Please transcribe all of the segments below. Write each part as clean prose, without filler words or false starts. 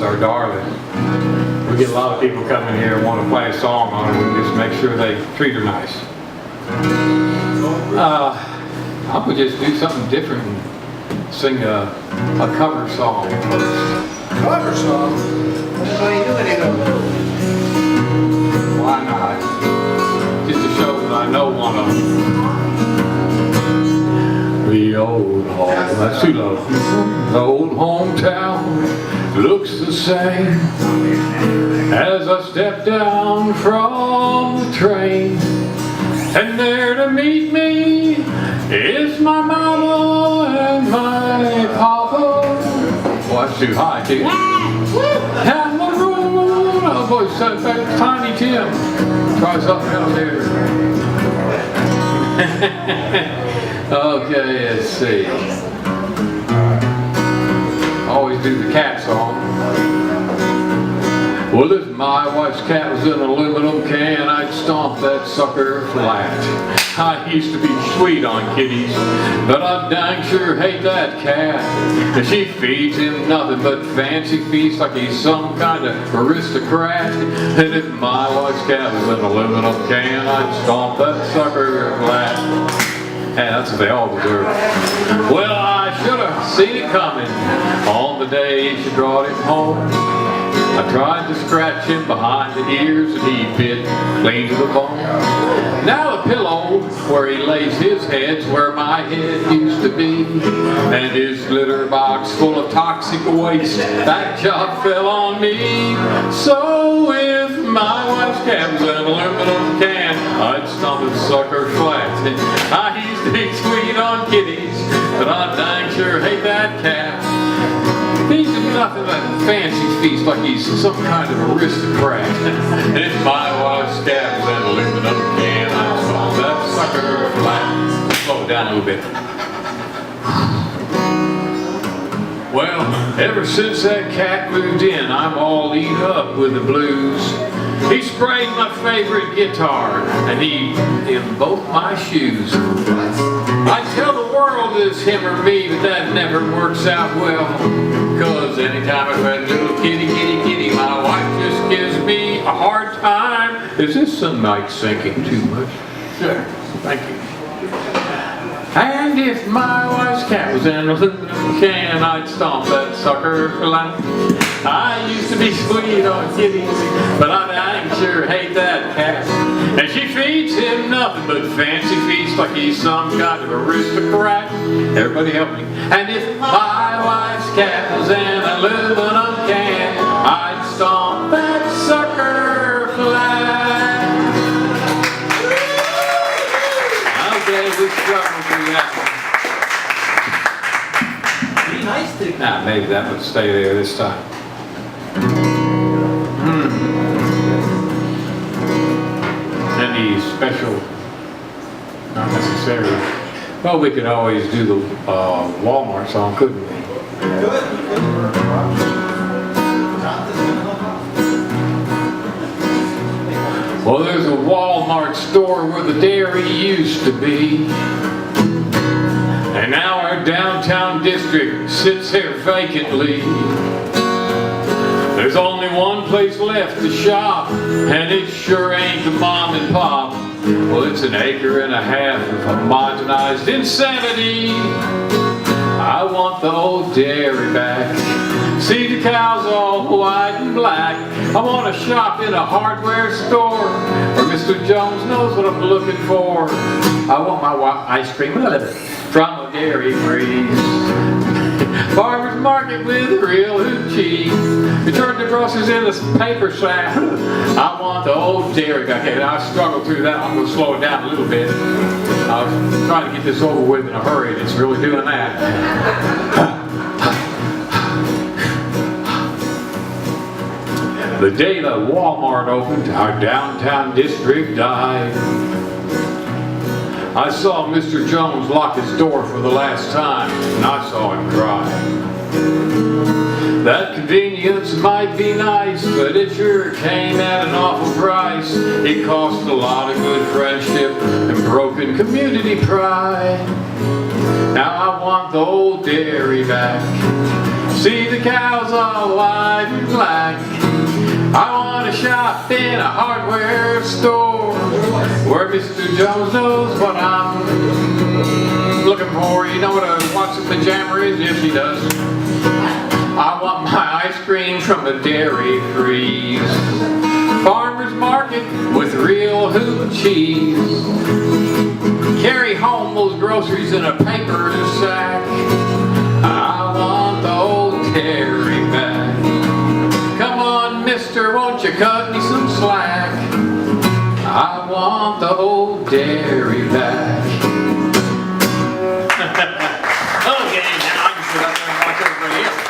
is our darling. We get a lot of people coming here and want to play a song on her. We just make sure they treat her nice. I would just do something different and sing a cover song first. Cover song? What are you doing here? Why not? Just to show that I know one of them. The old home, that's too low. The old hometown looks the same as I step down from the train. And there to meet me is my mama and my papa. Well, that's too high, too. And the road, oh boy, Tiny Tim. Try something else here. Okay, let's see. Always do the cat song. Well, if my wife's cat was in an aluminum can, I'd stomp that sucker flat. I used to be sweet on kitties, but I dang sure hate that cat. And she feeds him nothing but fancy feasts like he's some kind of aristocrat. And if my wife's cat was in an aluminum can, I'd stomp that sucker flat. Hey, that's what they all deserve. Well, I should have seen it coming on the day she brought him home. I tried to scratch him behind the ears and he bit clean to the bone. Now the pillow where he lays his head's where my head used to be. And his glitter box full of toxic waste, that job fell on me. So if my wife's cat was an aluminum can, I'd stomp a sucker flat. I used to be sweet on kitties, but I dang sure hate that cat. He's nothing but a fancy feast like he's some kind of aristocrat. And if my wife's cat was an aluminum can, I'd stomp that sucker flat. Slow it down a little bit. Well, ever since that cat moved in, I'm all eat up with the blues. He sprayed my favorite guitar, and he in both my shoes. I tell the world it's him or me, but that never works out well. Cause anytime I pet a little kitty, kitty, kitty, my wife just gives me a hard time. Is this sun mic sinking too much? Sure, thank you. And if my wife's cat was in an aluminum can, I'd stomp that sucker flat. I used to be sweet on kitties, but I dang sure hate that cat. And she feeds him nothing but fancy feasts like he's some kind of aristocrat. Everybody help me. And if my wife's cat was in an aluminum can, I'd stomp that sucker flat. Okay, we struggled through that one. Be nice to Nah, maybe that would stay there this time. Any special, not necessarily. Well, we could always do the Walmart song, couldn't we? Well, there's a Walmart store where the dairy used to be. And now our downtown district sits here vacantly. There's only one place left to shop, and it sure ain't the mom and pop. Well, it's an acre and a half of homogenized insanity. I want the old dairy back. See the cows all white and black. I want to shop in a hardware store where Mr. Jones knows what I'm looking for. I want my ice cream from a dairy freeze. Farmer's market with real cheese. We turn the groceries in a paper sack. I want the old dairy back. And I struggled through that. I'm going to slow it down a little bit. I was trying to get this over with in a hurry, and it's really doing that. The day that Walmart opened, our downtown district died. I saw Mr. Jones lock his door for the last time, and I saw him cry. That convenience might be nice, but it sure came at an awful price. It cost a lot of good friendship and broken community pride. Now I want the old dairy back. See the cows all white and black. I want to shop in a hardware store where Mr. Jones knows what I'm looking for. You know what a pajama is? Yes, he does. I want my ice cream from a dairy freeze. Farmer's market with real hoop cheese. Carry home those groceries in a paper sack. I want the old dairy back. Come on, mister, won't you cut me some slack? I want the old dairy back. Okay, now I can sit up there and watch everybody else.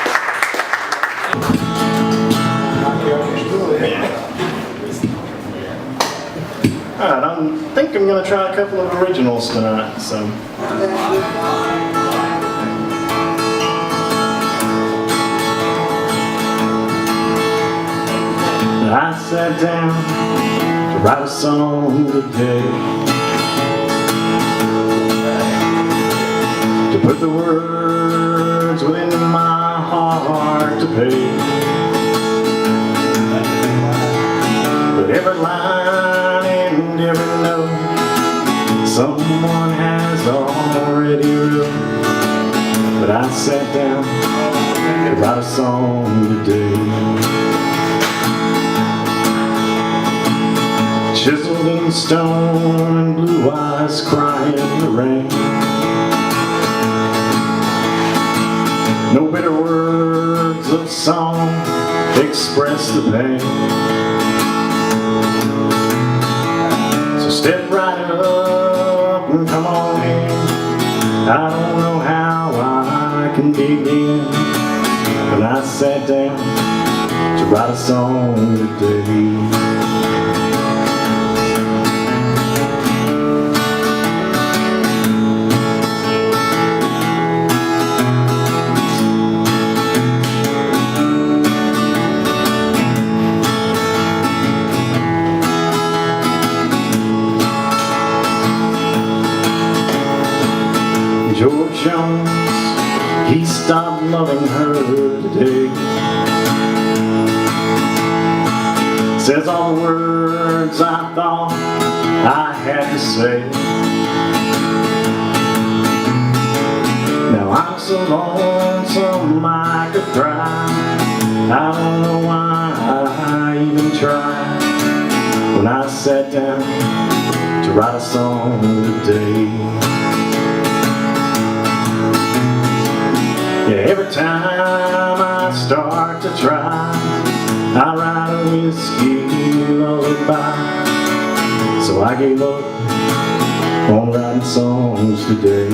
Alright, I think I'm going to try a couple of originals tonight, so. I sat down to write a song today, to put the words within my heart to pay. But every line and every note someone has already wrote. But I sat down to write a song today. Chiseled in stone and blue eyes crying in the rain. No bitter words of song express the pain. So step right up and come on in. I don't know how I can begin, but I sat down to write a song today. George Jones, he stopped loving her today. Says all the words I thought I had to say. Now I'm so lonesome I could cry. I don't know why I even tried when I sat down to write a song today. Yeah, every time I start to try, I write a whiskey lullaby. So I gave up on writing songs today.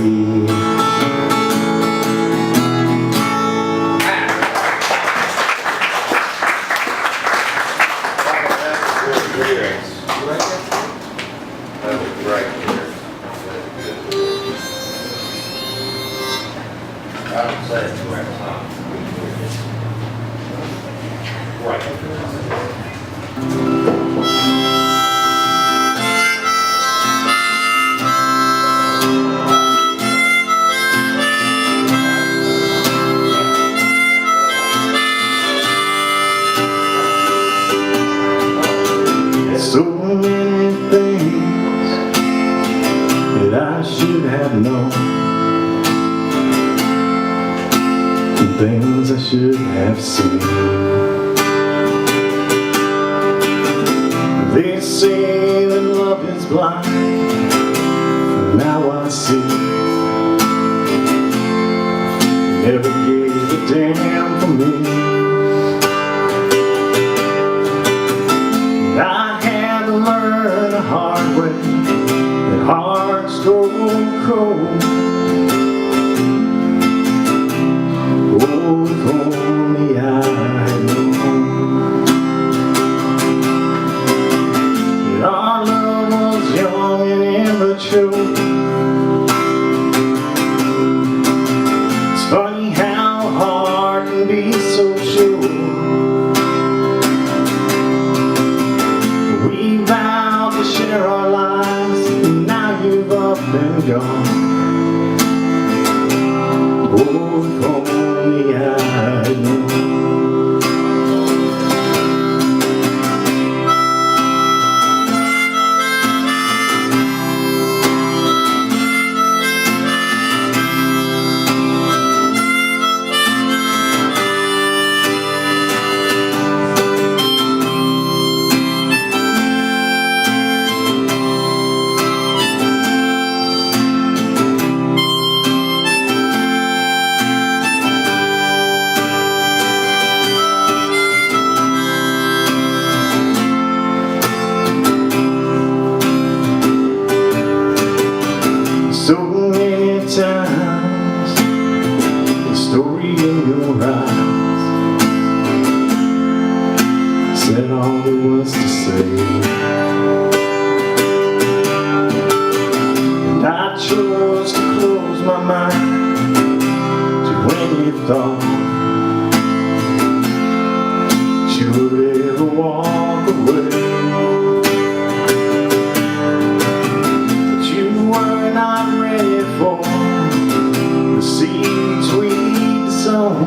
So many things that I should have known, and things I should have seen. They say that love is blind, and now I see. Never gave a damn for me. I had to learn the hard way that hearts grow cold. Oh, if only I had known that our love was young and immature. It's funny how a heart can be so sure. We vowed to share our lives, and now you've up and gone. Oh, if only I had said all there was to say. And I chose to close my mind to any thought you would ever walk away. But you were not ready for the seeds we'd sown.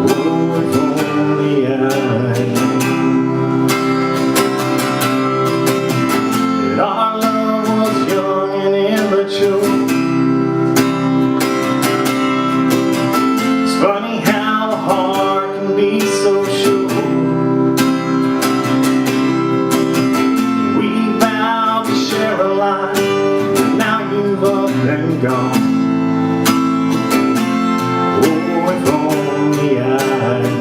Oh, if only I knew that our love was young and immature. It's funny how a heart can be so sure. We vowed to share a life, and now you've up and gone. Oh, if only I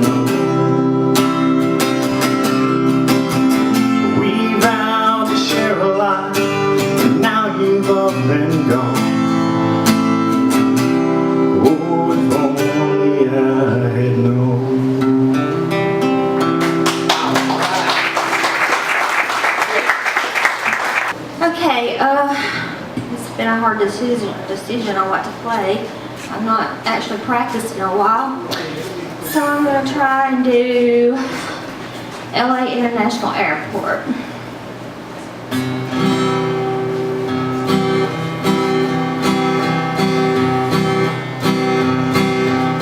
knew. We vowed to share a life, and now you've up and gone. Oh, if only I had known. Okay, it's been a hard decision on what to play. I'm not actually practiced in a while. So I'm going to try and do LA International Airport.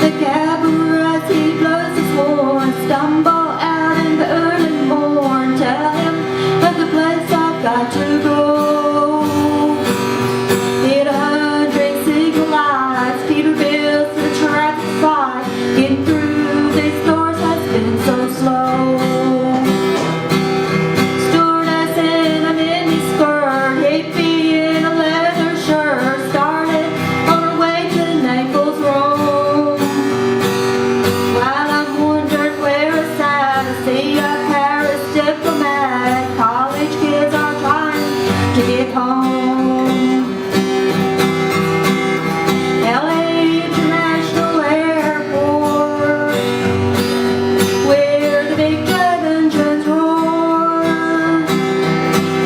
The cabaret blows his horn, stumble out in the early morn, tell him of the place I've got to go. Hit 100 signal lights, Peterbilt to the traffic fight. Getting through these doors has been so slow. Stewardess in a mini skirt, hippie in a leather shirt, started on her way to Naples, Rome. While I'm wondering where it's at, I see a Paris diplomat. College kids are trying to get home. LA International Airport, where the big jet engines roar.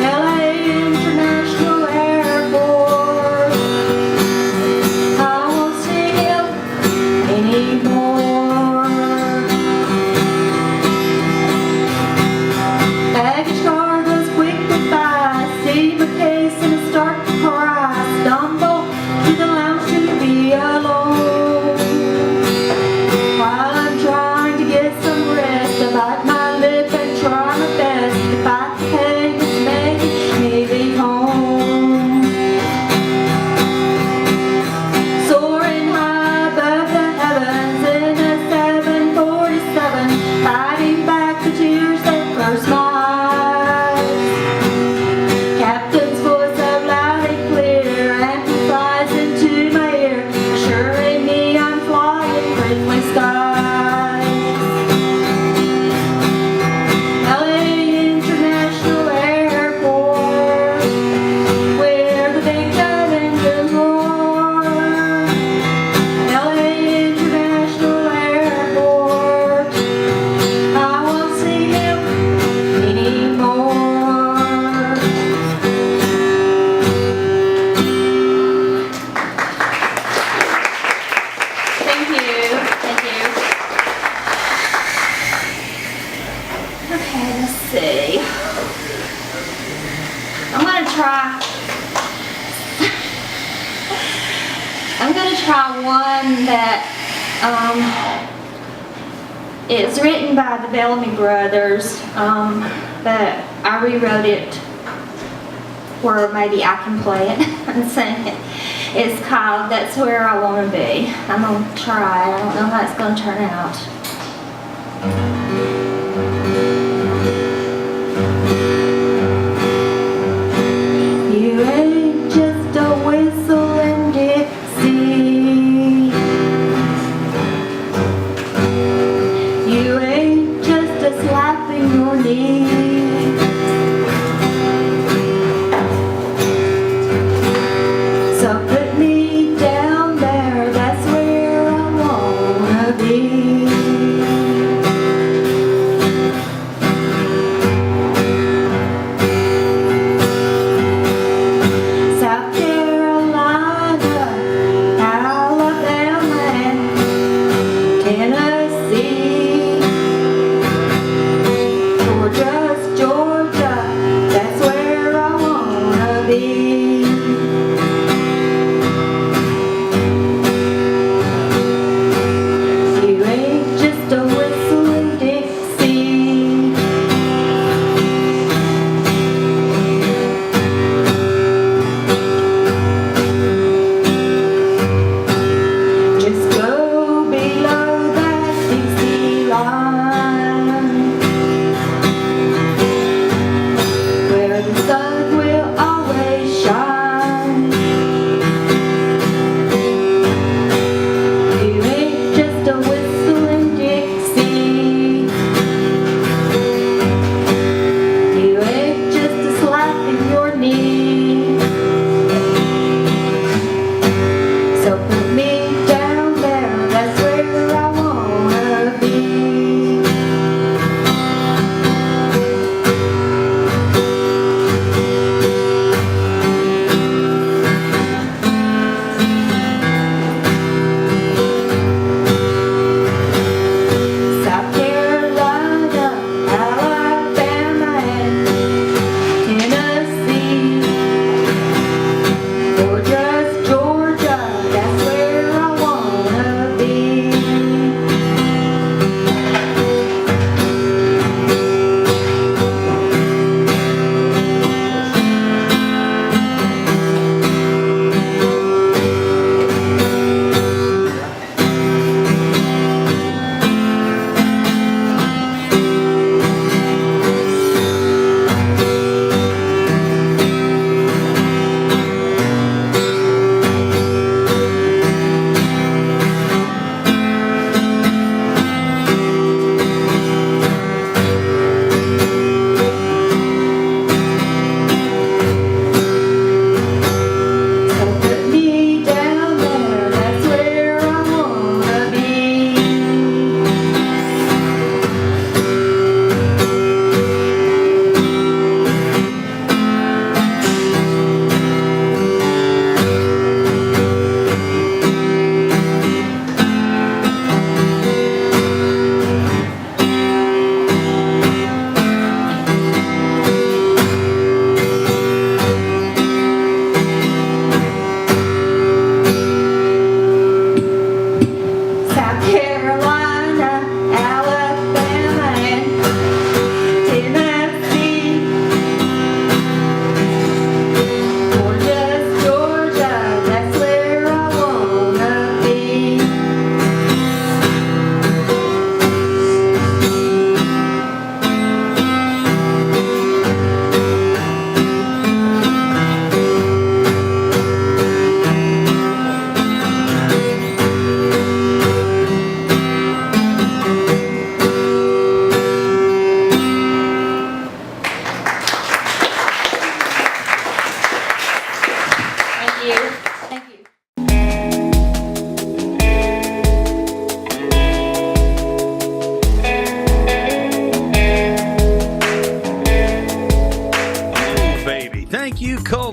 LA International Airport, I won't see him anymore. Baggage car goes quick goodbye. See my case and I start to cry. Stumble to the lounge to be alone. While I'm trying to get some rest, I bite my lip and try my best to fight the pain that's making me be home. Soaring high above the heavens in a 747, fighting back the tears that burst my eyes. Captain's voice out loud and clear amplifies into my ear, assuring me I'm flying friendly skies. LA International Airport, where the big jet engines roar. LA International Airport, I won't see him anymore. Thank you. Thank you. Okay, let's see. I'm gonna try one that it's written by the Bellamy brothers, but I rewrote it where maybe I can play it and sing it. It's called That's Where I Want to Be. I'm going to try. I don't know how it's going to turn out. You ain't just a whistle in Dixie. You ain't just a slapping your knee. So put me down there, that's where I wanna be.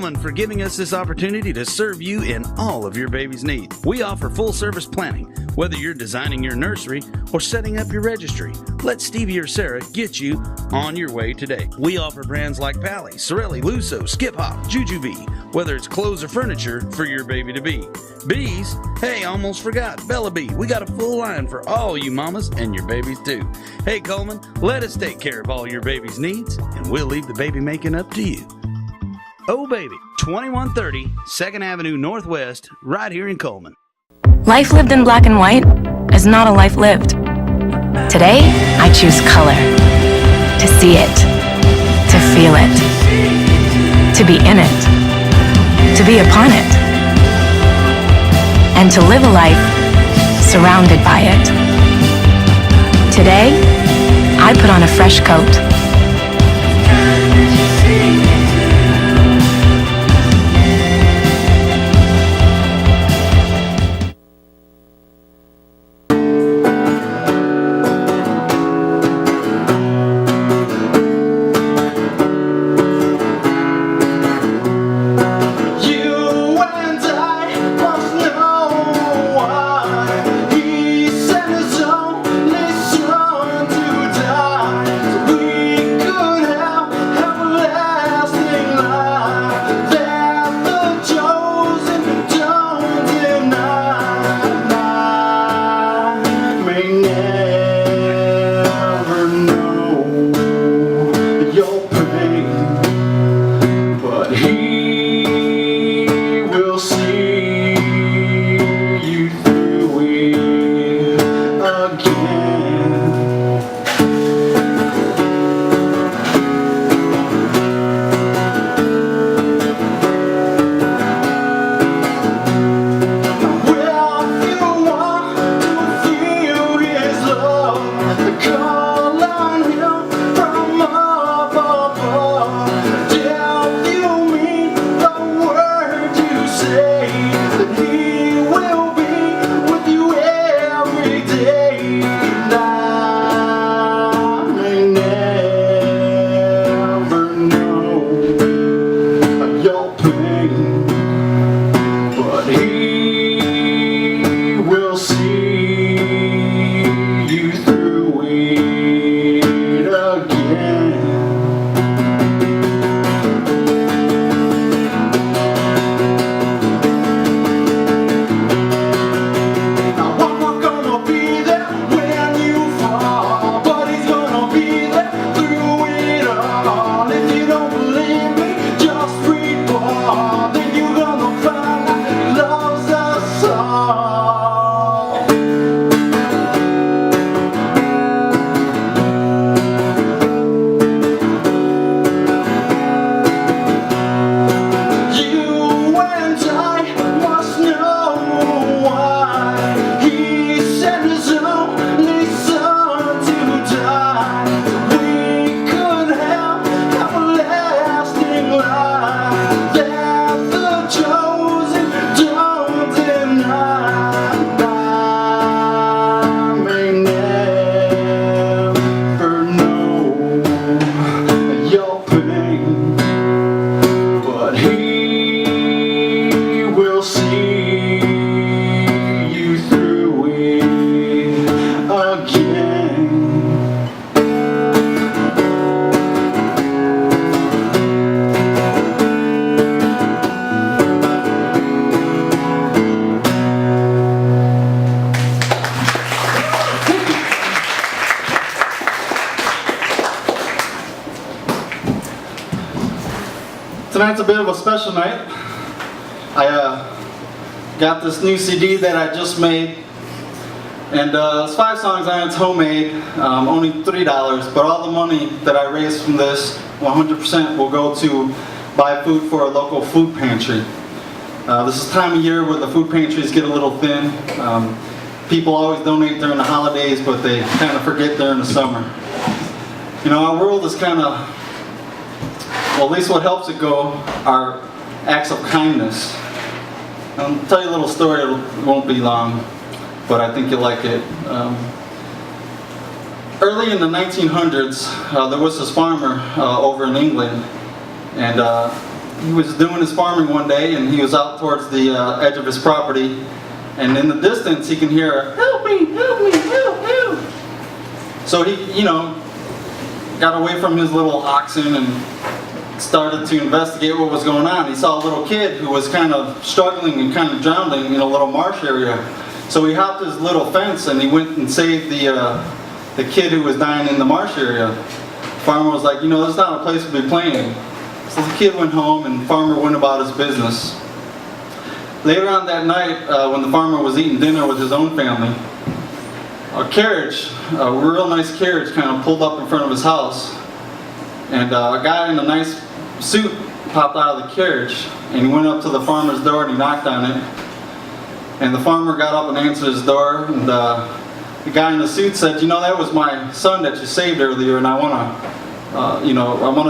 Coleman for giving us this opportunity to serve you in all of your baby's needs. We offer full-service planning, whether you're designing your nursery or setting up your registry. Let Stevie or Sarah get you on your way today. We offer brands like Pally, Sorelli, Lusso, Skip Hop, Jujubee, whether it's clothes or furniture for your baby to be. Bees? Hey, almost forgot. Bella Bee. We got a full line for all you mamas and your babies too. Hey Coleman, let us take care of all your baby's needs and we'll leave the baby making up to you. Oh Baby, 2130 2nd Avenue Northwest, right here in Coleman. Life lived in black and white is not a life lived. Today, I choose color. To see it. To feel it. To be in it. To be upon it. And to live a life surrounded by it. Today, I put on a fresh coat. Tonight's a bit of a special night. I got this new CD that I just made, and it's 5 songs on it. It's homemade, only $3, but all the money that I raise from this, 100% will go to buy food for a local food pantry. This is time of year where the food pantries get a little thin. People always donate during the holidays, but they kind of forget during the summer. You know, our world is kind of, well, at least what helps it go are acts of kindness. I'll tell you a little story, it won't be long, but I think you'll like it. Early in the 1900s, there was this farmer over in England, and he was doing his farming one day, and he was out towards the edge of his property, and in the distance he can hear, "Help me, help me, help, help." So he, got away from his little oxen and started to investigate what was going on. He saw a little kid who was kind of struggling and kind of drowning in a little marsh area. So he hopped his little fence and he went and saved the kid who was dying in the marsh area. The farmer was like, this is not a place to be playing. So the kid went home and the farmer went about his business. Later on that night, when the farmer was eating dinner with his own family, a carriage, a real nice carriage, kind of pulled up in front of his house. And a guy in a nice suit popped out of the carriage, and he went up to the farmer's door and he knocked on it. And the farmer got up and answered his door, and the guy in the suit said, that was my son that you saved earlier, and I want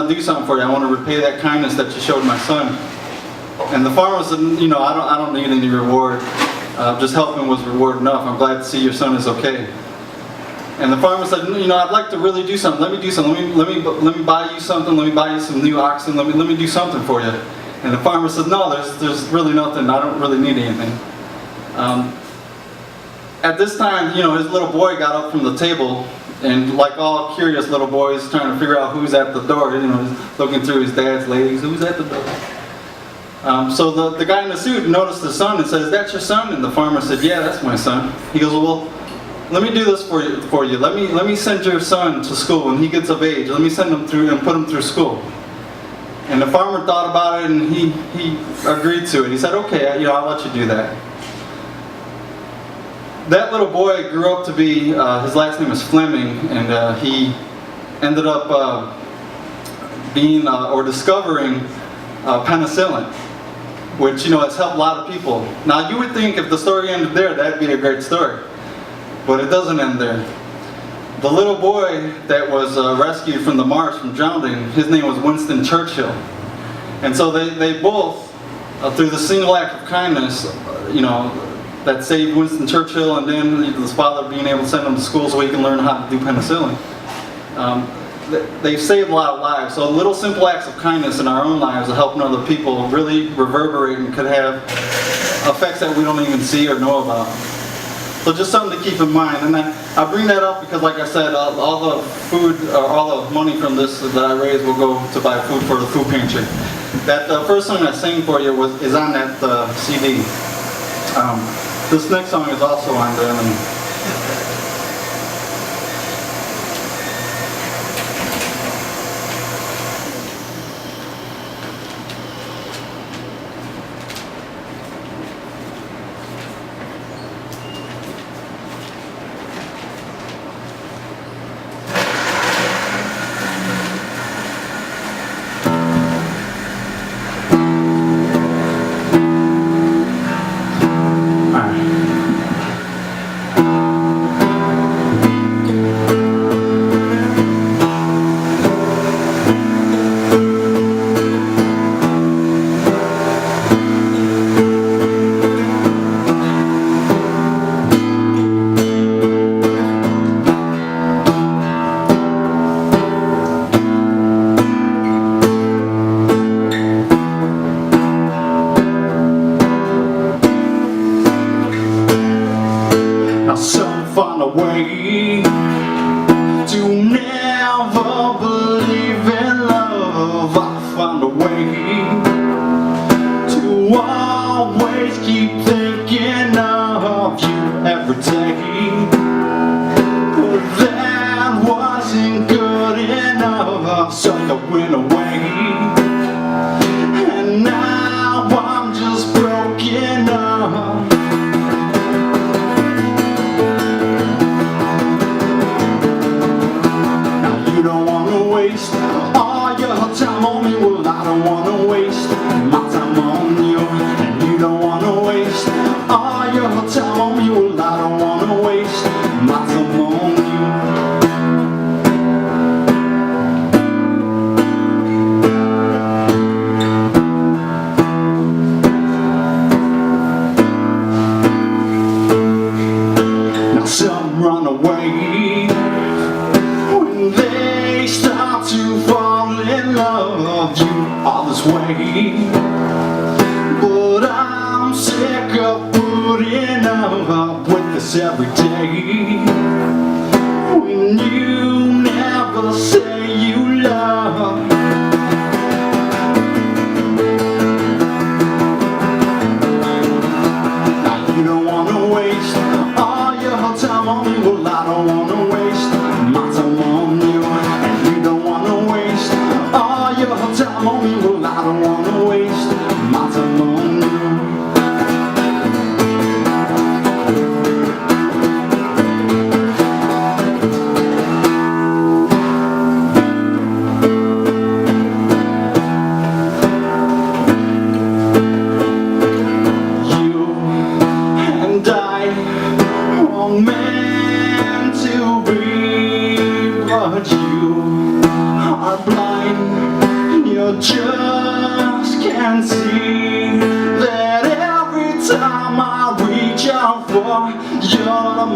to do something for you. I want to repay that kindness that you showed my son. And the farmer said, I don't need any reward. Just helping was reward enough. I'm glad to see your son is okay. And the farmer said, I'd like to really do something. Let me do something. Let me buy you something. Let me buy you some new oxen. Let me do something for you. And the farmer said, no, there's really nothing. I don't really need anything. At this time, his little boy got up from the table, and like all curious little boys, trying to figure out who's at the door. He's looking through his dad's legs. Who's at the door? So the guy in the suit noticed the son and said, "Is that your son?" And the farmer said, "Yeah, that's my son." He goes, "Well, let me do this for you. Let me send your son to school when he gets of age. Let me send him through and put him through school." And the farmer thought about it, and he agreed to it. He said, "Okay, I'll let you do that." That little boy grew up to be, his last name is Fleming, and he ended up being or discovering penicillin, which has helped a lot of people. Now you would think if the story ended there, that'd be a great story, but it doesn't end there. The little boy that was rescued from the marsh from drowning, his name was Winston Churchill, and so they both, through the single act of kindness, that saved Winston Churchill, and then his father being able to send him to school so he can learn how to do penicillin. They've saved a lot of lives. So little simple acts of kindness in our own lives of helping other people really reverberate and could have effects that we don't even see or know about. So just something to keep in mind. And I bring that up because, like I said, all the food, or all the money from this that I raise will go to buy food for the food pantry. That first song I sang for you is on that CD. This next song is also on there. Find a way to never believe in love. I find a way to always keep thinking of you every day. But that wasn't good enough, so I went away. And now I'm just broken up. All your time on me, well I don't wanna waste my time on you. And you don't wanna waste all your time on me, well I don't wanna waste my time on you. Now some run away when they start to fall in leaving love you all this way. But I'm sick of putting up with this every day. When you never say you love. Now you don't wanna waste all your time on me. Well, I don't wanna waste my time on you. And you don't wanna waste all your time on me. Well, I don't wanna waste my time on you. Meant to be, but you are blind. You just can't see that every time I reach out for you,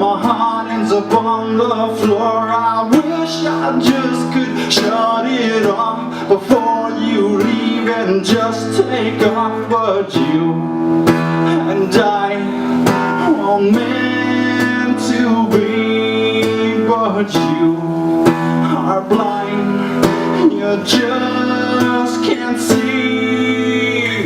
my heart ends up on the floor. I wish I just could shut it off before you leave and just take off, but you and I were meant to be, but you are blind. You just can't see.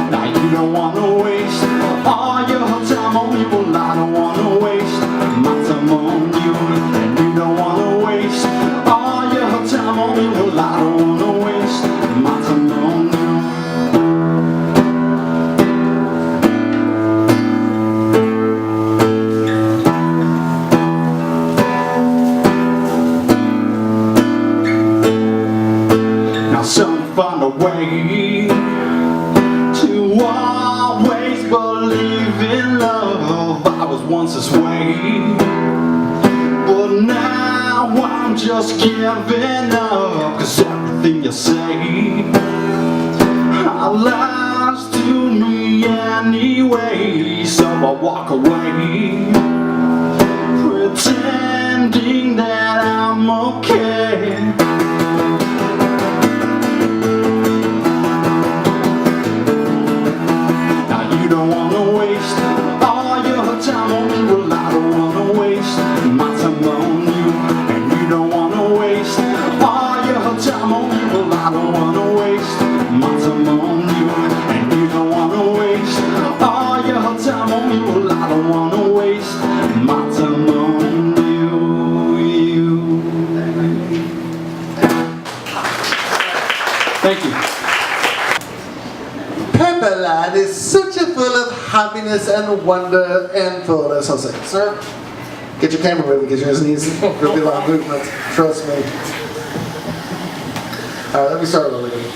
Now you don't wanna waste all your time on me. Well, I don't wanna waste my time on you. And you don't wanna waste all your time on me. Well, I don't wanna waste my time on you. Some find a way to always believe in love. I was once this way, but now I'm just giving up. 'Cause everything you say lies to me anyway. So I walk away, pretending that I'm okay. Time on me, well, I don't wanna waste my time on you. And you don't wanna waste all your time on me, well, I don't wanna waste my time on you. And you don't wanna waste all your time on me, well, I don't wanna waste my time on you. Thank you. Pepperland is such a full of happiness and wonder and fullness. I'll say, sir, get your camera ready because yours needs a real bit of movement. Trust me. Alright, let me start over again.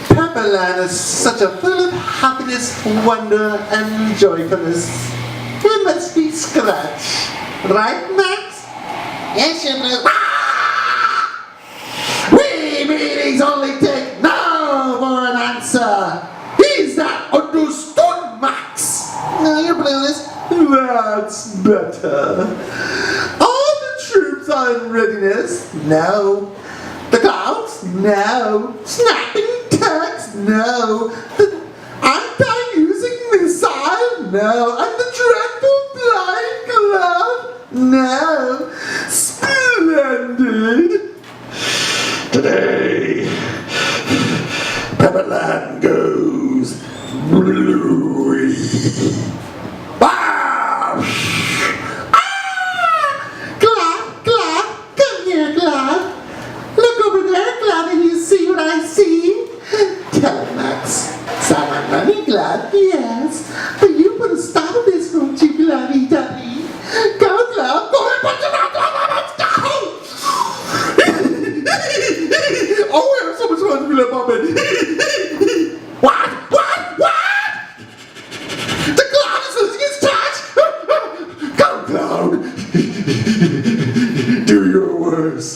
Pepperland is such a full of happiness, wonder, and joyfulness. It must be scratch. Right, Max? Yes, you know. We meetings only take no for an answer. Is that understood, Max? No, your blueness. That's better. All the troops are in readiness? No. The clouds? No. Snapping turks? No. The anti-using missile? No. And the dreadful flying glove? No. Splendid. Today, Pepperland goes bluey. Ah! Glad, come here, Glad. Look over there, Glad, and you see what I see? Tell him, Max. Someone money, Glad? Yes. But you put a stop to this, won't you, Gladdy Duddy? Go, Glad, go and put your mouth on. Oh, we have so much fun to be about it. What? The cloud is losing its touch! Go, Cloud! Do your worst.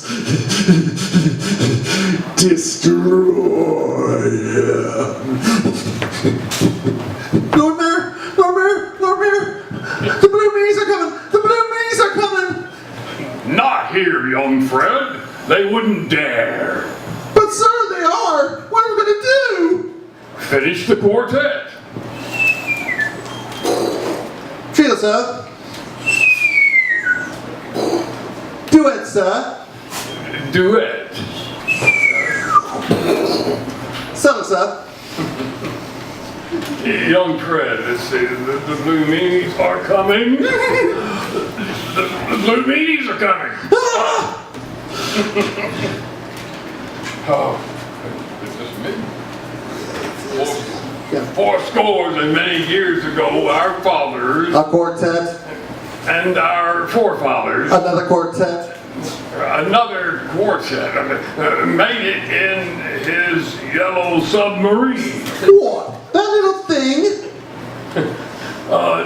Destroy him. Governor, They wouldn't dare. But sir, they are. What are we gonna do? Finish the quartet. Trio, sir. Duet, sir. Duet. Solo, sir. Young Fred, let's see, the blue meanies are coming. The blue meanies are coming. Oh, it's just me. Four scores and many years ago, our fathers A quartet. and our forefathers, Another quartet. another quartet, made it in his yellow submarine What? That little thing?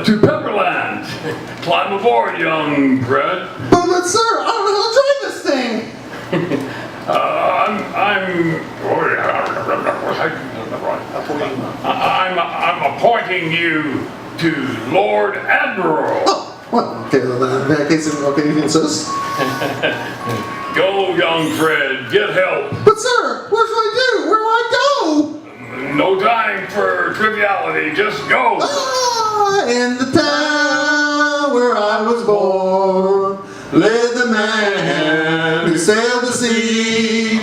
to Pepperland. Climb aboard, young Fred. But sir, I don't know how to drive this thing. I'm appointing you to Lord Admiral. Oh, well, okay, well, in that case, okay, you insist. Go, young Fred, get help. But sir, what should I do? Where do I go? No time for triviality, just go. In the town where I was born, lived the man who sailed the seas,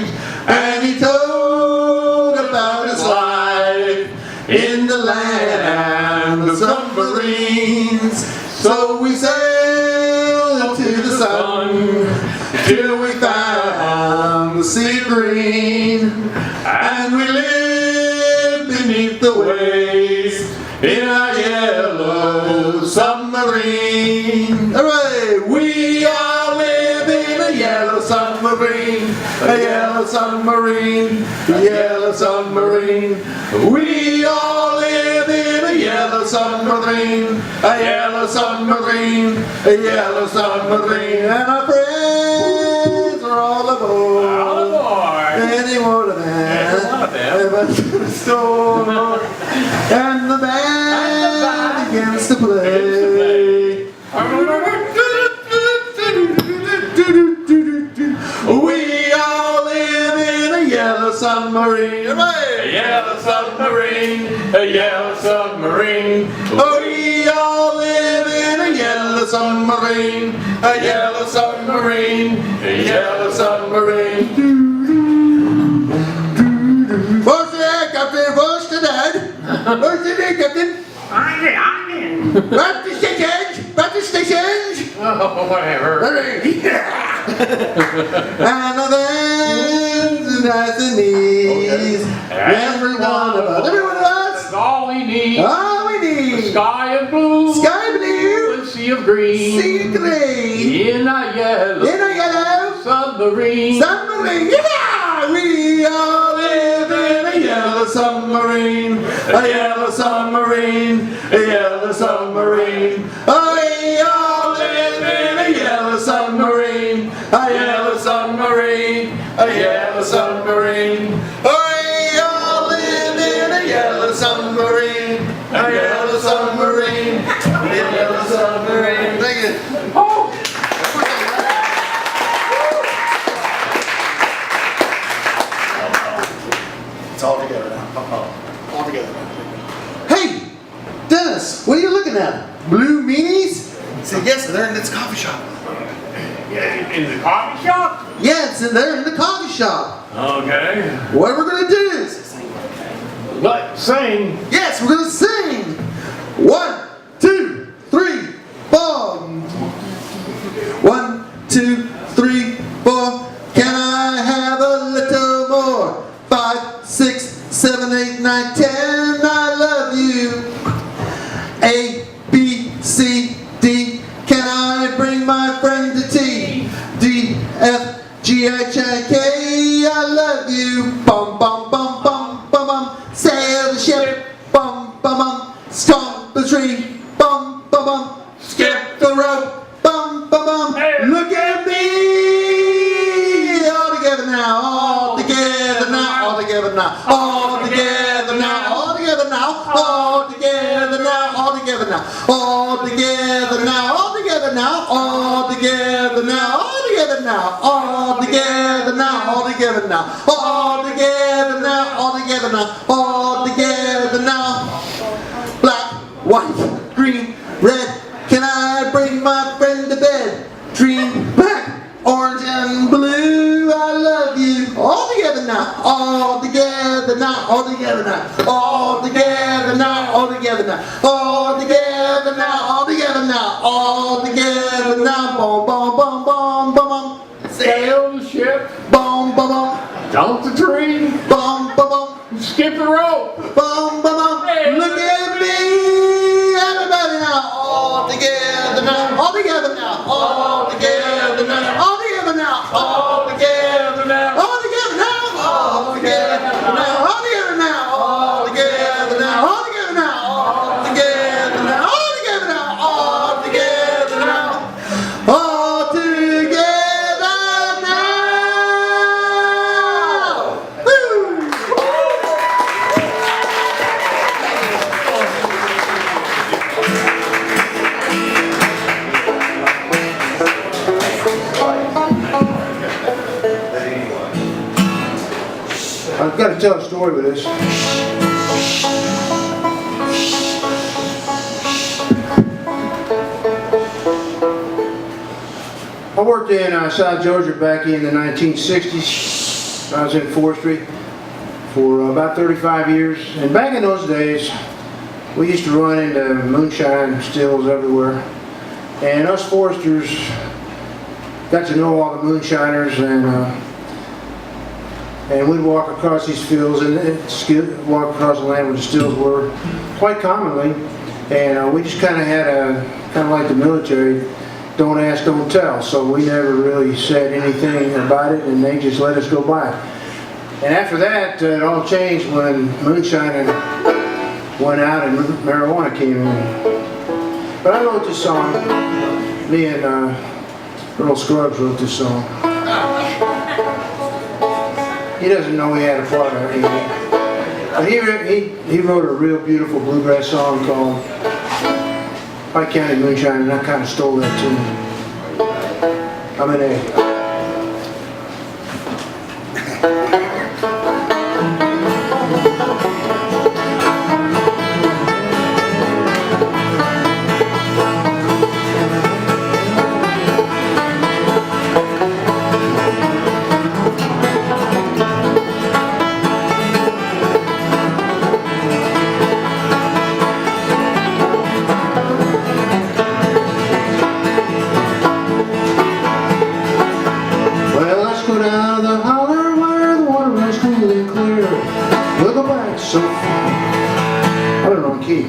and he told about his life in the land of submarines. So we sailed to the sun till we found the sea green, and we lived beneath the waves in our yellow submarine. Hooray! We all live in a yellow submarine, a yellow submarine, a yellow submarine. We all live in a yellow submarine, a yellow submarine, a yellow submarine. And our friends are all aboard. All aboard. Any one of them. The storm, and the band begins to play. We all live in a yellow submarine. A yellow submarine, a yellow submarine. We all live in a yellow submarine, a yellow submarine, a yellow submarine. What's there, Captain? What's the dad? What's the day, Captain? I'm in. Back to stations! Back to stations! Oh, whatever. Yeah. And the vans and the knees. Every one of us. Every one of us. That's all we need. All we need. Sky of blue. Sky blue. And sea of green. Sea green. In a yellow. In a yellow Submarine. submarine. Yeah! We all live in a yellow submarine. A yellow submarine. A yellow submarine. We all live in a yellow submarine. A yellow submarine. A yellow submarine. We all live in a yellow submarine. A yellow submarine. A yellow submarine. Thank you. It's all together now. All together. Hey, Dennis, what are you looking at? Blue meanies? Say yes, they're in this coffee shop. In the coffee shop? Yes, and they're in the coffee shop. Okay. What we're gonna do is, Let's sing. yes, we're gonna sing. 1, 2, 3, 4. 1, 2, 3, 4. Can I have a little more? 5, 6, 7, 8, 9, 10. I love you. A, B, C, D. Can I bring my friend to T? D, F, G, H, I, K. I love you. Bum, bum, bum, bum, bum, bum. Sail the ship. Bum, bum, bum. Stomp the tree. Bum, bum, bum. Skip the rope. Bum, bum, bum. Hey. Look at me. All together now. All together now. All together now. All together now. All together now. All together now. All together now. All together now. All together now. All together now. All together together now, all together now, all together now, all together now, all together now, all together now. Black, white, green, red, can I bring my friend to bed? Green, black, orange, and blue, I love you. All together now, all together now, all together now, all together now, all together now, all together now, all together now, all together now. Boom, boom, boom, boom, boom, boom. Sail the ship, Boom, boom, boom. dump the tree, Boom, boom, boom. skip the rope. Boom, boom, boom. Look at me, everybody now, all together now, all together now, all together now, all together now, all together now, all together now, all together now, all together now, all together now, all together now, all together now, all together now, all together now, all together now. Woo! I've got to tell a story with this. I worked in South Georgia back in the 1960s. I was in forestry for about 35 years. And back in those days, we used to run into moonshine stills everywhere. And us foresters got to know all the moonshiners, and we'd walk across these fields and walk across the land where the stills were quite commonly. And we just kind of had kind of like the military, don't ask, don't tell. So we never really said anything about it, and they just let us go by. And after that, it all changed when moonshining went out and marijuana came in. But I wrote this song. Me and Earl Scruggs wrote this song. He doesn't know he had a part of it. But he wrote a real beautiful bluegrass song called Pike County Moonshine, and I kind of stole that tune. I'm an A. So, I don't know, key.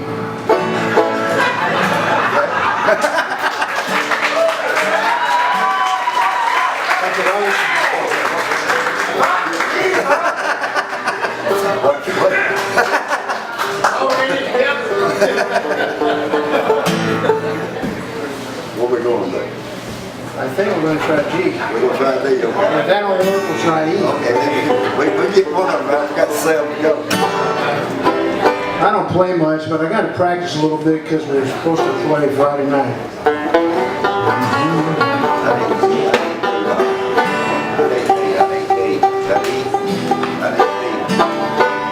What we going to do? I think we're going to try G. We're going to try D, okay? If that don't work, we'll try E. Okay, we get one of them, man. We got 7 to go. I don't play much, but I got to practice a little bit because we're supposed to play Friday night.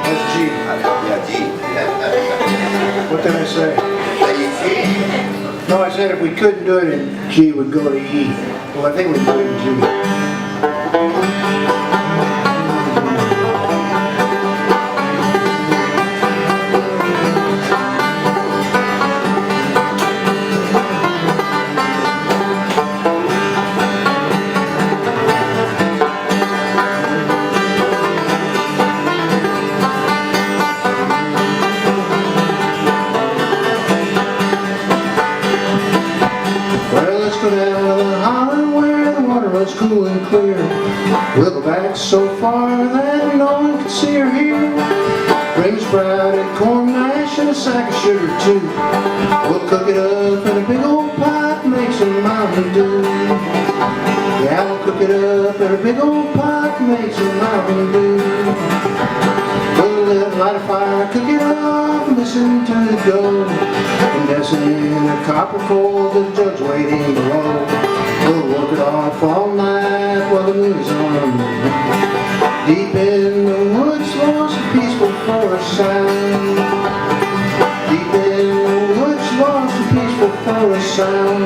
That's G. Yeah, G. What did I say? No, I said if we couldn't do it in G, we'd go to E. Well, I think we do it in G. Cool and clear. We'll go back so far that no one can see or hear. Bring sprouted corn mash and a sack of sugar too. We'll cook it up in a big old pot, make some Mountain Dew. Yeah, we'll cook it up in a big old pot, make some Mountain Dew. We'll light a fire, cook it up, listen to the go. Incandescent in a copper coal, the judge waiting below. We'll work it off all night the moon is on. Deep in the woods, lost a peaceful forest sound. Deep in the woods, lost a peaceful forest sound.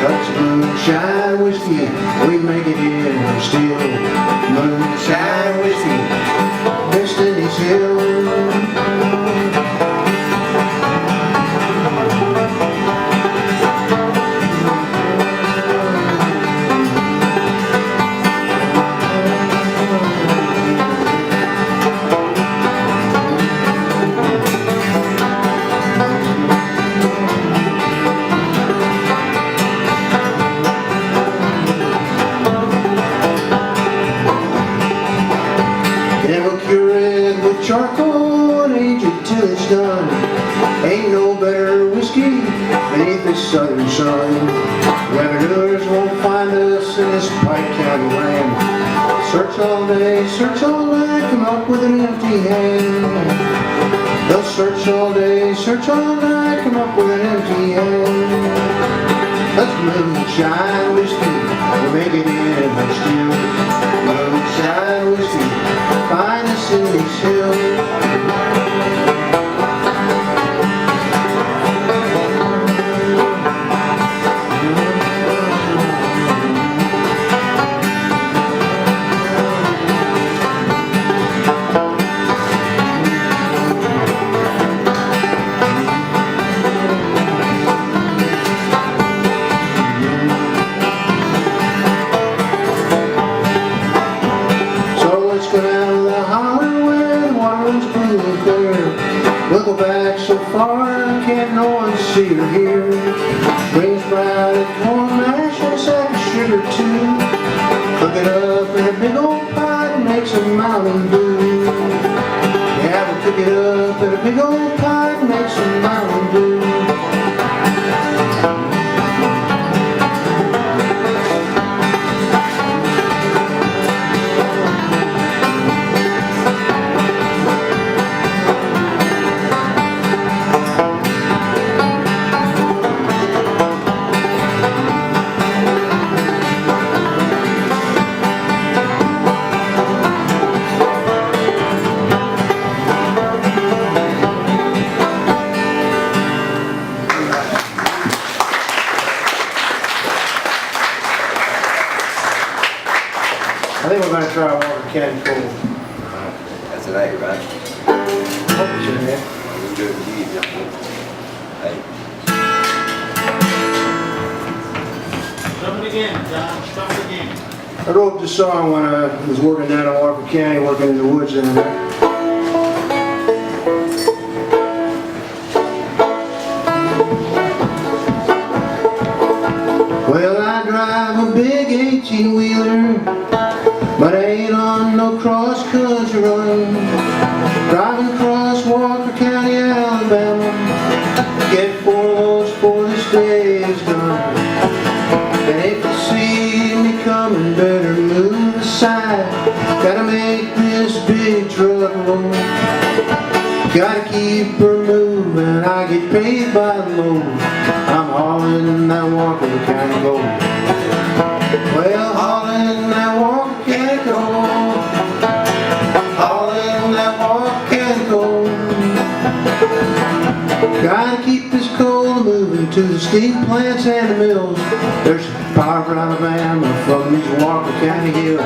Touch of moonshine whiskey, we make it in still. Moonshine whiskey, mixed in these hills. Charcoal and age it till it's done. Ain't no better whiskey beneath the southern sun. Revenuers won't find us in this Pike County land. Search all day, search all night, come up with an empty hand. They'll search all day, search all night, come up with an empty hand. That's moonshine whiskey, we make it in the still. Moonshine whiskey, find us in these hills. We'll go back so far, can't no one see or hear. Brings sprouted corn mash and a sack of sugar too. Cook it up in a big old pot and make some Mountain Dew. Yeah, we'll cook it up in a big old pot and make some Mountain Dew. I think we're going to try Walker County Cold. That's an A, right? Hope it's in there. We'll do it with you, young man. Hey. Stop it again, John. Stop it again. I wrote this song when I was working down in Walker County, working in the woods down there. Well, I drive a big 18-wheeler, but I ain't on no cross-country run. Driving across Walker County, Alabama, get 4 loads before this day is done. And if you see me coming, better move aside. Gotta make this big truck roll. Gotta keep her moving, I get paid by the load. I'm hauling that Walker County gold. Well, hauling that Walker County gold. Hauling that Walker County gold. Gotta keep this coal moving to the steam plants and the mills. There's power for Alabama from these Walker County hills.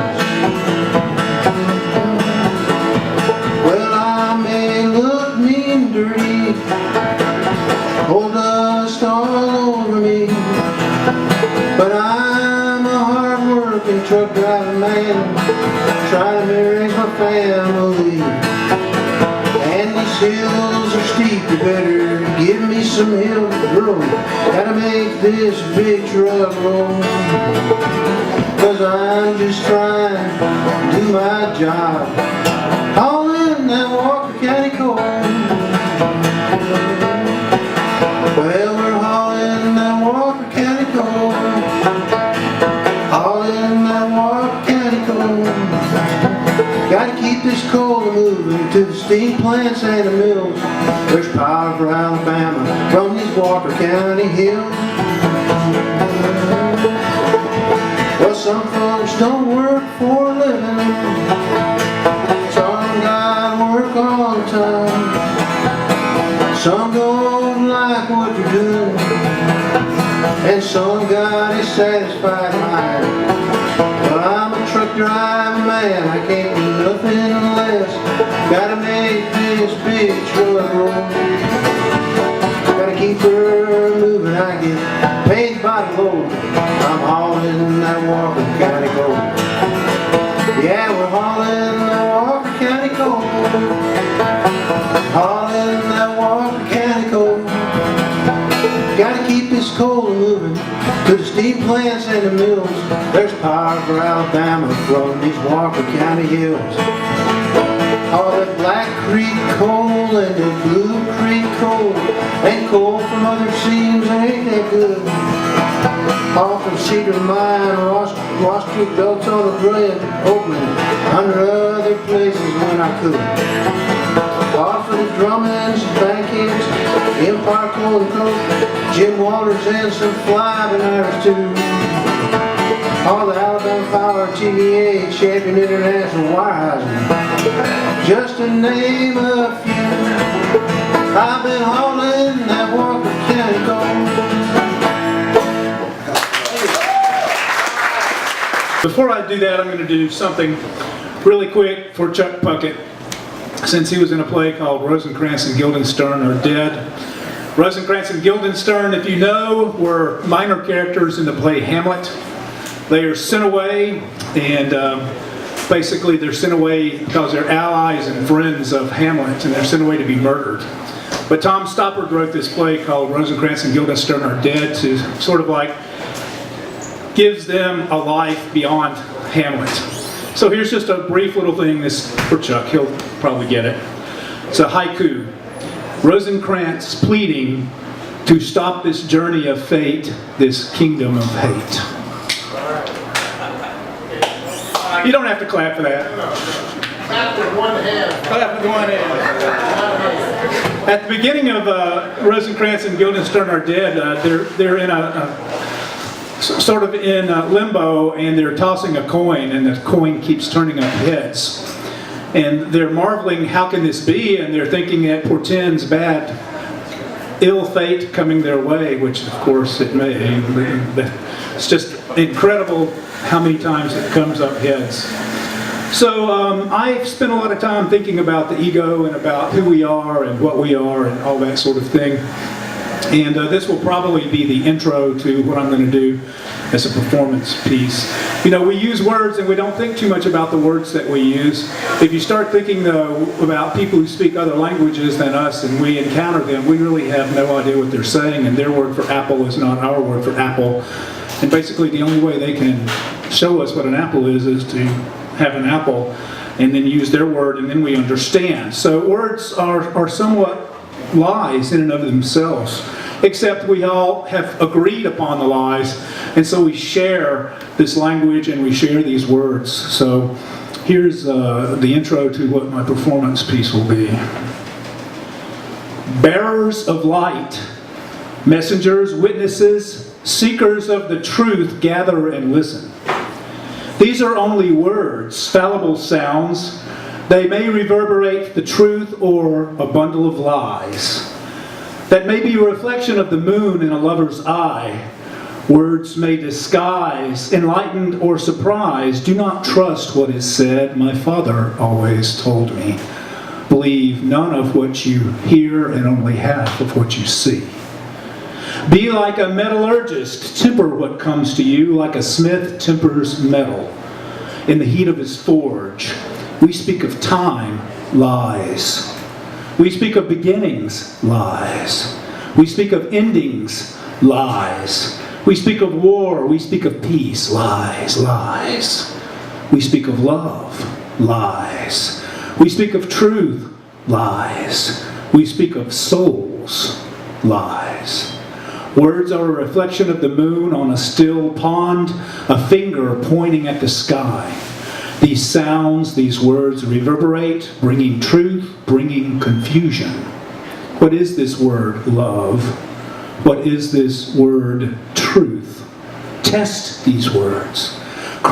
Well, I may look mean and dirty, coal dust all over me, but I'm a hard-working truck driving man, trying to raise my family. And these hills are steep, you better give me some hill room. Gotta make this big truck roll, 'cause I'm just trying to do my job, hauling that Walker County coal. Well, we're hauling that Walker County coal, hauling that Walker County coal. Gotta keep this coal moving to the steam plants and the mills. There's power for Alabama from these Walker County hills. Well, some folks don't work for a living. Some gotta work all the time. Some don't like what you're doing, and some got a satisfied mind. Well, I'm a truck driving man, I can't do nothing less. Gotta make this bitch roll. Gotta keep her moving, I get paid by the load. I'm hauling that Walker County coal. Yeah, we're hauling that Walker County coal. Hauling that Walker County coal. Gotta keep this coal moving to the steam plants and the mills. There's power for Alabama from these Walker County hills. All that Black Creek coal and the Blue Creek coal, and coal from other seams ain't that good. All from Cedar Mine, Ross Creek, Beltona, Brilliant, Oakland, 100 other places when I could. All for the Drummonds, Bankings, Empire Coal and Coke, Jim Walters and some Fly-Burners too. All the Alabama Power, TVA, Champion International, Weyerhaeuser, just to name a few. I've been hauling that Walker County coal. Before I do that, I'm going to do something really quick for Chuck Puckett, since he was in a play called Rosencrantz and Guildenstern Are Dead. Rosencrantz and Guildenstern, if you know, were minor characters in the play Hamlet. They are sent away, and basically they're sent away because they're allies and friends of Hamlet, and they're sent away to be murdered. But Tom Stoppard wrote this play called Rosencrantz and Guildenstern Are Dead to sort of like gives them a life beyond Hamlet. So here's just a brief little thing this for Chuck, he'll probably get it. It's a haiku. Rosencrantz pleading to stop this journey of fate, this kingdom of hate. You don't have to clap for that. Clap with one hand. Clap with one hand. At the beginning of Rosencrantz and Guildenstern Are Dead, they're in sort of in limbo, and they're tossing a coin, and the coin keeps turning up heads. And they're marveling, how can this be? And they're thinking it portends bad, ill fate coming their way, which of course it may. It's just incredible how many times it comes up heads. So I've spent a lot of time thinking about the ego and about who we are and what we are and all that sort of thing. And this will probably be the intro to what I'm going to do as a performance piece. You know, we use words and we don't think too much about the words that we use. If you start thinking, though, about people who speak other languages than us and we encounter them, we really have no idea what they're saying, and their word for apple is not our word for apple. And basically the only way they can show us what an apple is to have an apple and then use their word, and then we understand. So words are somewhat lies in and of themselves, except we all have agreed upon the lies, and so we share this language and we share these words. So here's the intro to what my performance piece will be. Bearers of light, messengers, witnesses, seekers of the truth, gather and listen. These are only words, fallible sounds. They may reverberate the truth or a bundle of lies. That may be a reflection of the moon in a lover's eye. Words may disguise, enlightened or surprise. Do not trust what is said, my father always told me. Believe none of what you hear and only half of what you see. Be like a metallurgist, temper what comes to you, like a smith tempers metal. In the heat of his forge, we speak of time, lies. We speak of beginnings, lies. We speak of endings, lies. We speak of war, we speak of peace, lies, lies. We speak of love, lies. We speak of truth, lies. We speak of souls, lies. Words are a reflection of the moon on a still pond, a finger pointing at the sky. These sounds, these words reverberate, bringing truth, bringing confusion. What is this word, love? What is this word, truth? Test these words.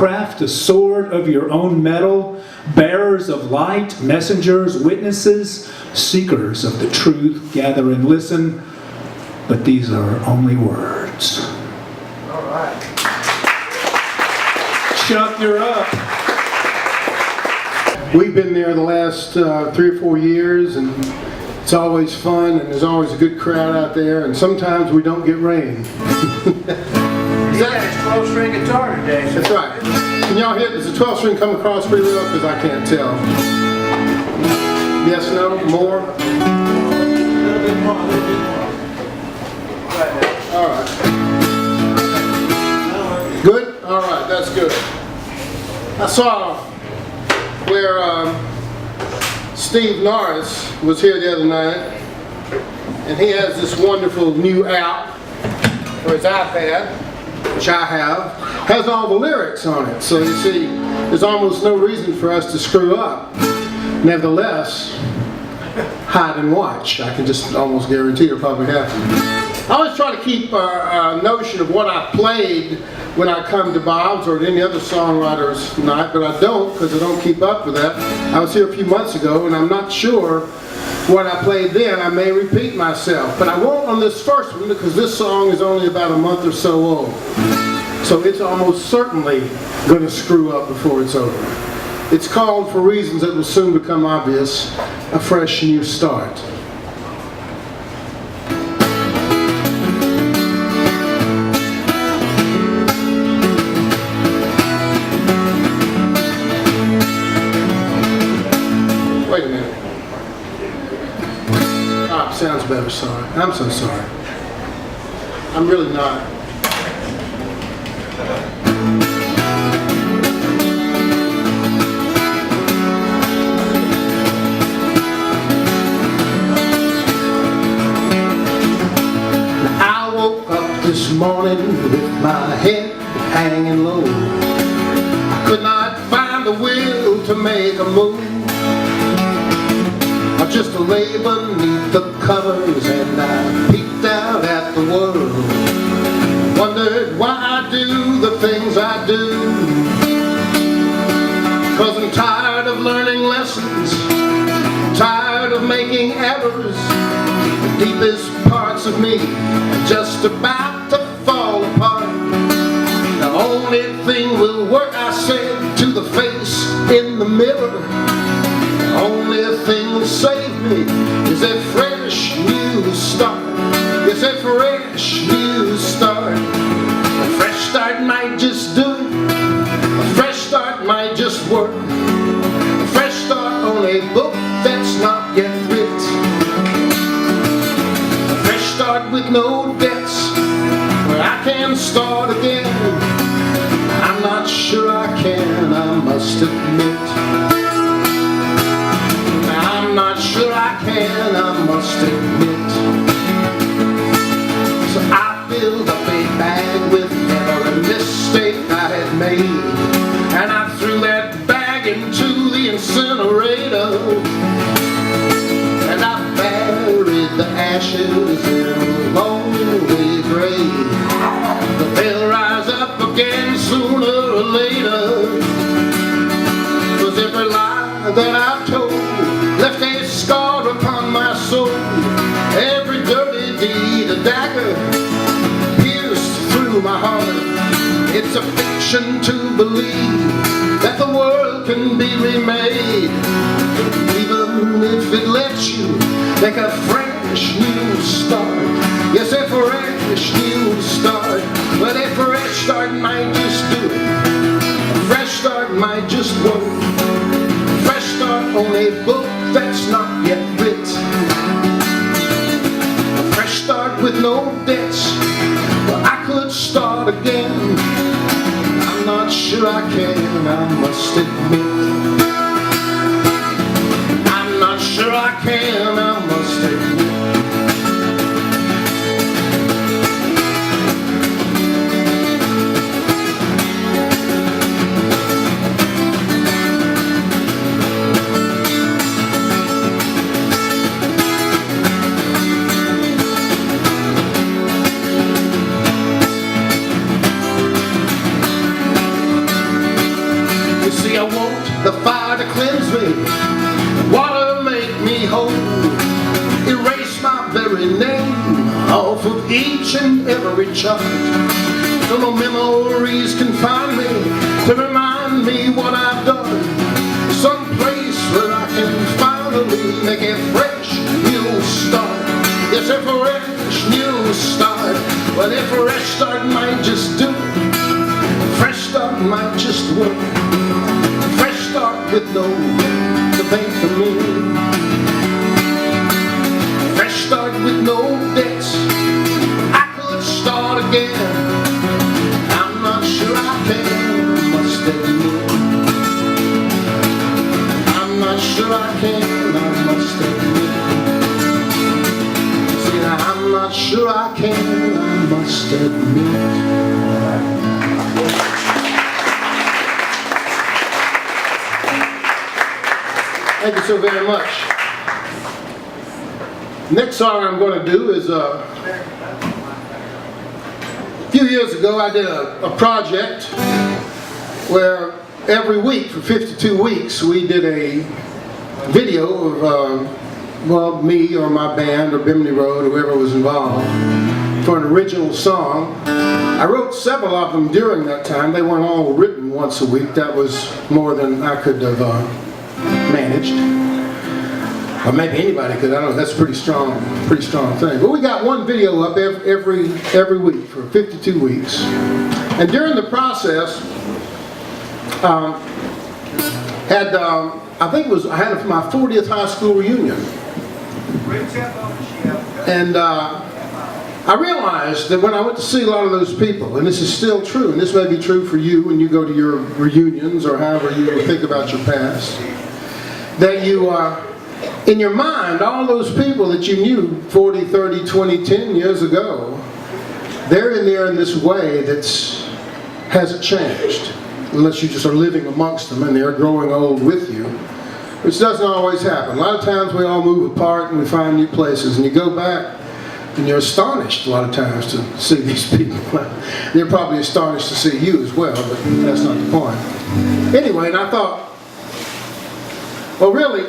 craft a sword of your own metal, bearers of light, messengers, witnesses, seekers of the truth, gather and listen, but these are only words. All right. Chuck, you're up. We've been there the last 3 or 4 years, and it's always fun, and there's always a good crowd out there, and sometimes we don't get rain. He's got his 12-string guitar today. That's right. Can y'all hear, does the 12 string come across pretty well? Because I can't tell. Yes, no, more? A little bit more. All right. Good? All right, that's good. I saw where Steve Norris was here the other night, and he has this wonderful new app for his iPad, which I have, has all the lyrics on it. So you see, there's almost no reason for us to screw up. Nevertheless, hide and watch. I can just almost guarantee you'll probably have to. I always try to keep a notion of what I played when I come to Bob's or at any other songwriter's night, but I don't, because I don't keep up with that. I was here a few months ago, and I'm not sure what I played then. I may repeat myself, but I won't on this first one, because this song is only about a month or so old. So it's almost certainly going to screw up before it's over. It's called, for reasons that will soon become obvious, A Fresh New Start. Wait a minute. Ah, sounds better, sorry. I'm so sorry. I'm really not. I woke up this morning with my head hanging low. I could not find the will to make a move. I just lay beneath the covers and I peeked out at the world. Wondered why I do the things I do. 'Cause I'm tired of learning lessons, tired of making errors. The deepest parts of me are just about to fall apart. The only thing will work, I said to the face in the mirror. The only thing will save me is a fresh new start. Yes, a fresh new start. A fresh start might just do it. A fresh start might just work. A fresh start on a book that's not yet writ. A fresh start with no debts, where I can start again. I'm not sure I can, I must admit. I'm not sure I can, I must admit. So I filled up a bag with every mistake I had made, and I threw that bag into the incinerator, and I buried the ashes in a lonely grave. But they'll rise up again sooner or later, 'cause every lie that I've told left a scar upon my soul. Every dirty deed, a dagger pierced through my heart. It's a fiction to believe that the world can be remade, even if it lets you make a fresh new start. Yes, a fresh new start. But a fresh start might just do it. A fresh start might just work. A fresh start on a book that's not yet writ. A fresh start with no debts, well, I could start again. I'm not sure I can, I must admit. I'm not sure I can, I must admit. off of each and every chart, so my memories can find me to remind me what I've done. Some place where I can finally make a fresh new start. Yes, a fresh new start. Well, a fresh start might just do. Fresh start might just work. Fresh start with no debate for me. Fresh start with no debts. I could start again. I'm not sure I can, must admit. I'm not sure I can, I must admit. See, I'm not sure I can, I must admit. Thank you so very much. Next song I'm going to do is a few years ago I did a project where every week for 52 weeks we did a video of well, me or my band or Bimini Road, whoever was involved, for an original song. I wrote several of them during that time. They weren't all written once a week. That was more than I could have managed, or maybe anybody could. I don't know. That's a pretty strong thing. But we got one video up every week for 52 weeks, and during the process, I think it was I had my 40th high school reunion, and I realized that when I went to see a lot of those people, and this is still true, and this may be true for you when you go to your reunions or however you think about your past, that you are, in your mind, all those people that you knew 40, 30, 20, 10 years ago, they're in there in this way that hasn't changed, unless you just are living amongst them and they're growing old with you, which doesn't always happen. A lot of times we all move apart and we find new places, and you go back and you're astonished a lot of times to see these people. They're probably astonished to see you as well, but that's not the point. Anyway, and I thought, well, really,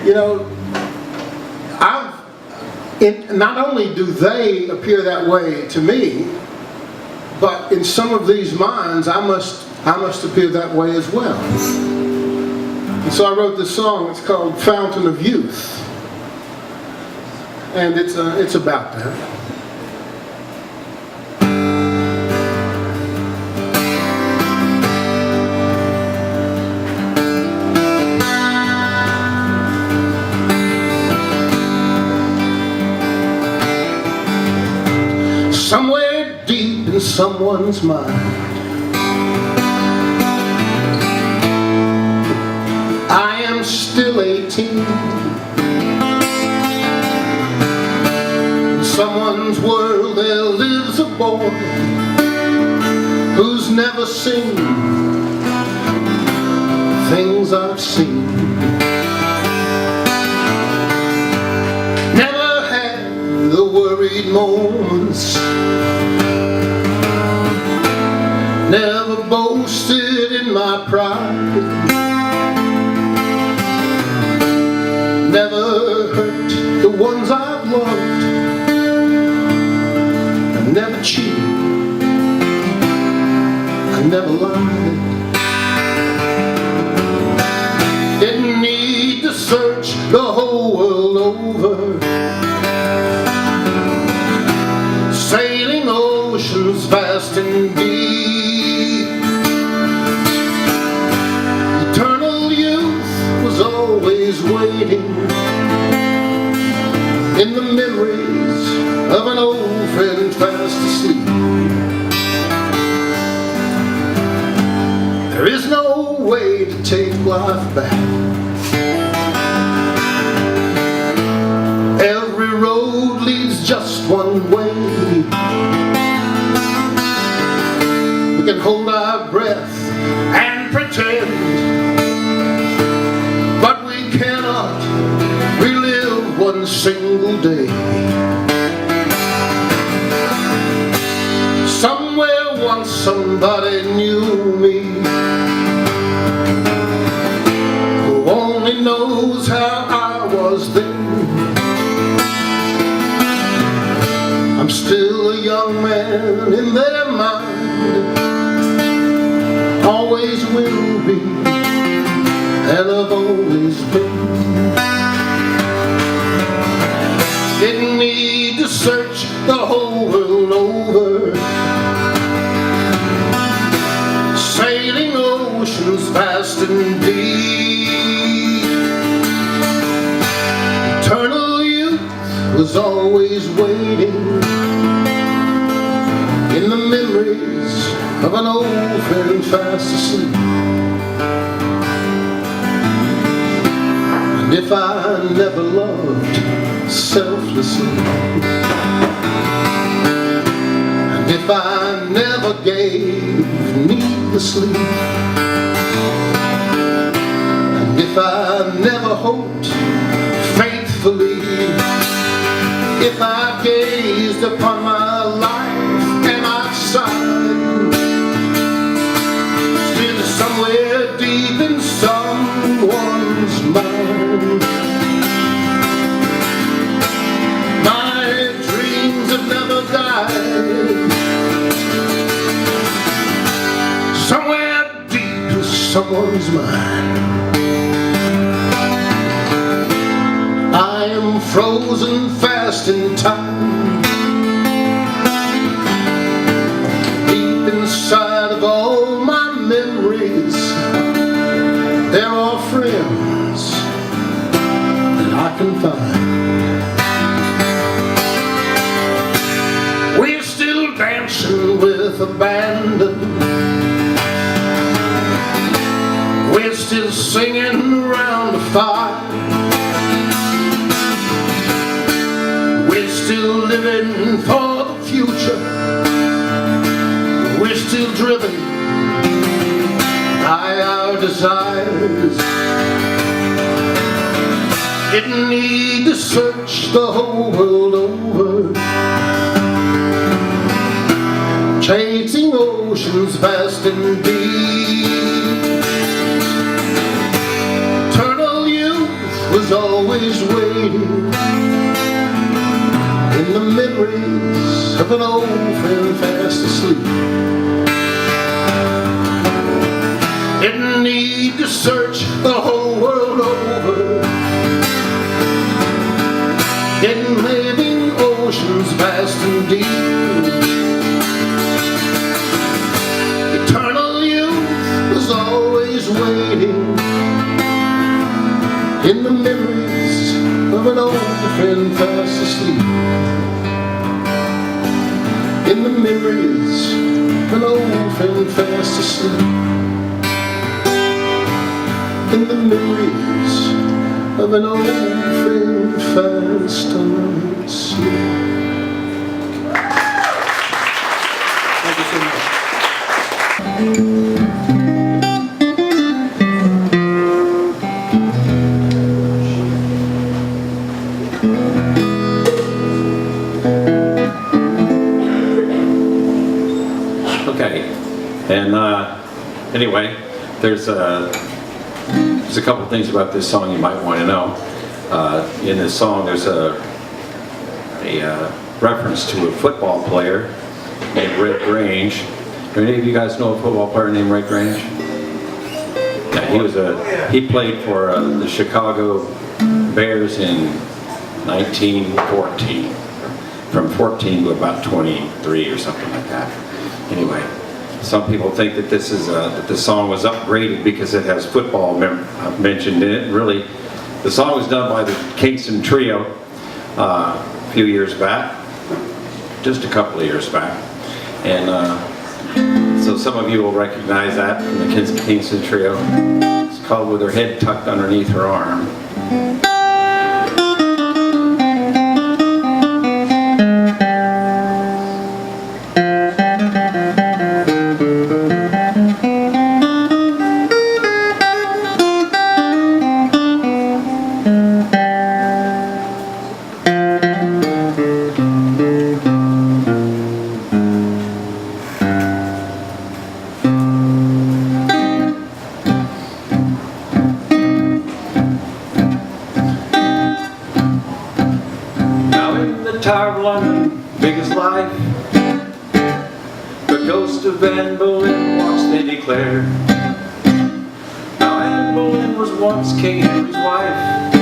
you know, not only do they appear that way to me, but in some of these minds, I must appear that way as well. And so I wrote this song. It's called "Fountain of Youth," and it's about that. Somewhere deep in someone's mind, I am still 18. In someone's world there lives a boy who's never seen things I've seen. Never had the worried moments, never boasted in my pride, never hurt the ones I've loved, I never cheated, I never lied. Didn't need to search the whole world over, sailing oceans vast and deep. Eternal youth was always waiting in the memories of an old friend fast asleep. There is no way to take life back. Every road leads just one way. We can hold our breath and pretend, but we cannot relive one single day. Somewhere once somebody knew me, who only knows how I was then. I'm still a young man in their mind. Always will be, and I've always been. Didn't need to search the whole world over, sailing oceans vast and deep. Eternal youth was always waiting in the memories of an old friend fast asleep. And if I never loved selflessly, and if I never gave needlessly, and if I never hoped faithfully, if I gazed upon my life and I sighed, still somewhere deep in someone's mind, my dreams have never died. Somewhere deep in someone's mind, I am frozen fast in time, deep inside of all my memories. There are friends that I can find. We're still dancing with abandon, we're still singing around the fire, we're still living for the future, we're still driven by our desires. Didn't need to search the whole world over, chasing oceans vast and deep. Eternal youth was always waiting in the memories of an old friend fast asleep. Didn't need to search the whole world over, in living oceans vast and deep. Eternal youth was always waiting in the memories of an old friend fast asleep. In the memories of an old friend fast asleep. In the memories of an old friend fast asleep. Thank you so much. Okay, and anyway, there's a couple things about this song you might want to know. In this song, there's a reference to a football player named Red Grange. Do any of you guys know a football player named Red Grange? Yeah, he played for the Chicago Bears in 1914, from 14 to about 23 or something like that. Anyway, some people think that this is that the song was upgraded because it has football mentioned in it. Really, the song was done by the Kingston Trio a few years back, just a couple of years back, and so some of you will recognize that from the Kingston Trio. It's called "With Her Head Tucked Underneath Her Arm." Tower of London, big as life. The ghost of Anne Boleyn walks, they declare. Now Anne Boleyn was once King Henry's wife,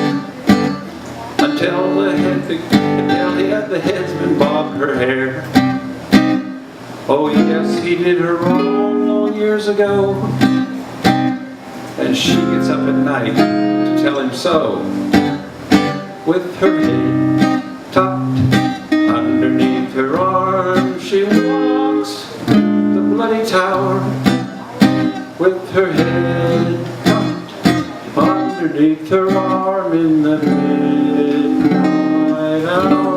until he had the headsman bob her hair. Oh yes, he did her wrong long years ago, and she gets up at night to tell him so. With her head tucked underneath her arm, she walks the bloody tower. With her head tucked underneath her arm in the midnight hour.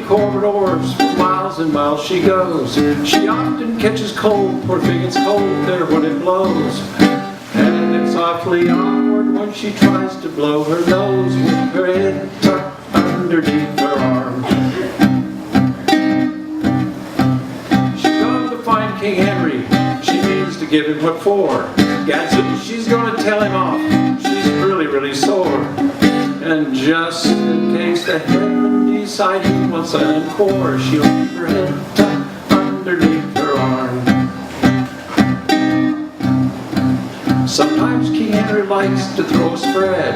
Corridors for miles and miles she goes. She often catches cold, poor thing, it's cold there when it blows. And it's awfully awkward when she tries to blow her nose with her head tucked underneath her arm. She's gone to find King Henry, she means to give him what for. Gadzooks, she's gonna tell him off, she's really, really sore. And just in case the headman decides he wants an encore, she'll keep her head tucked underneath her arm. Sometimes King Henry likes to throw a spread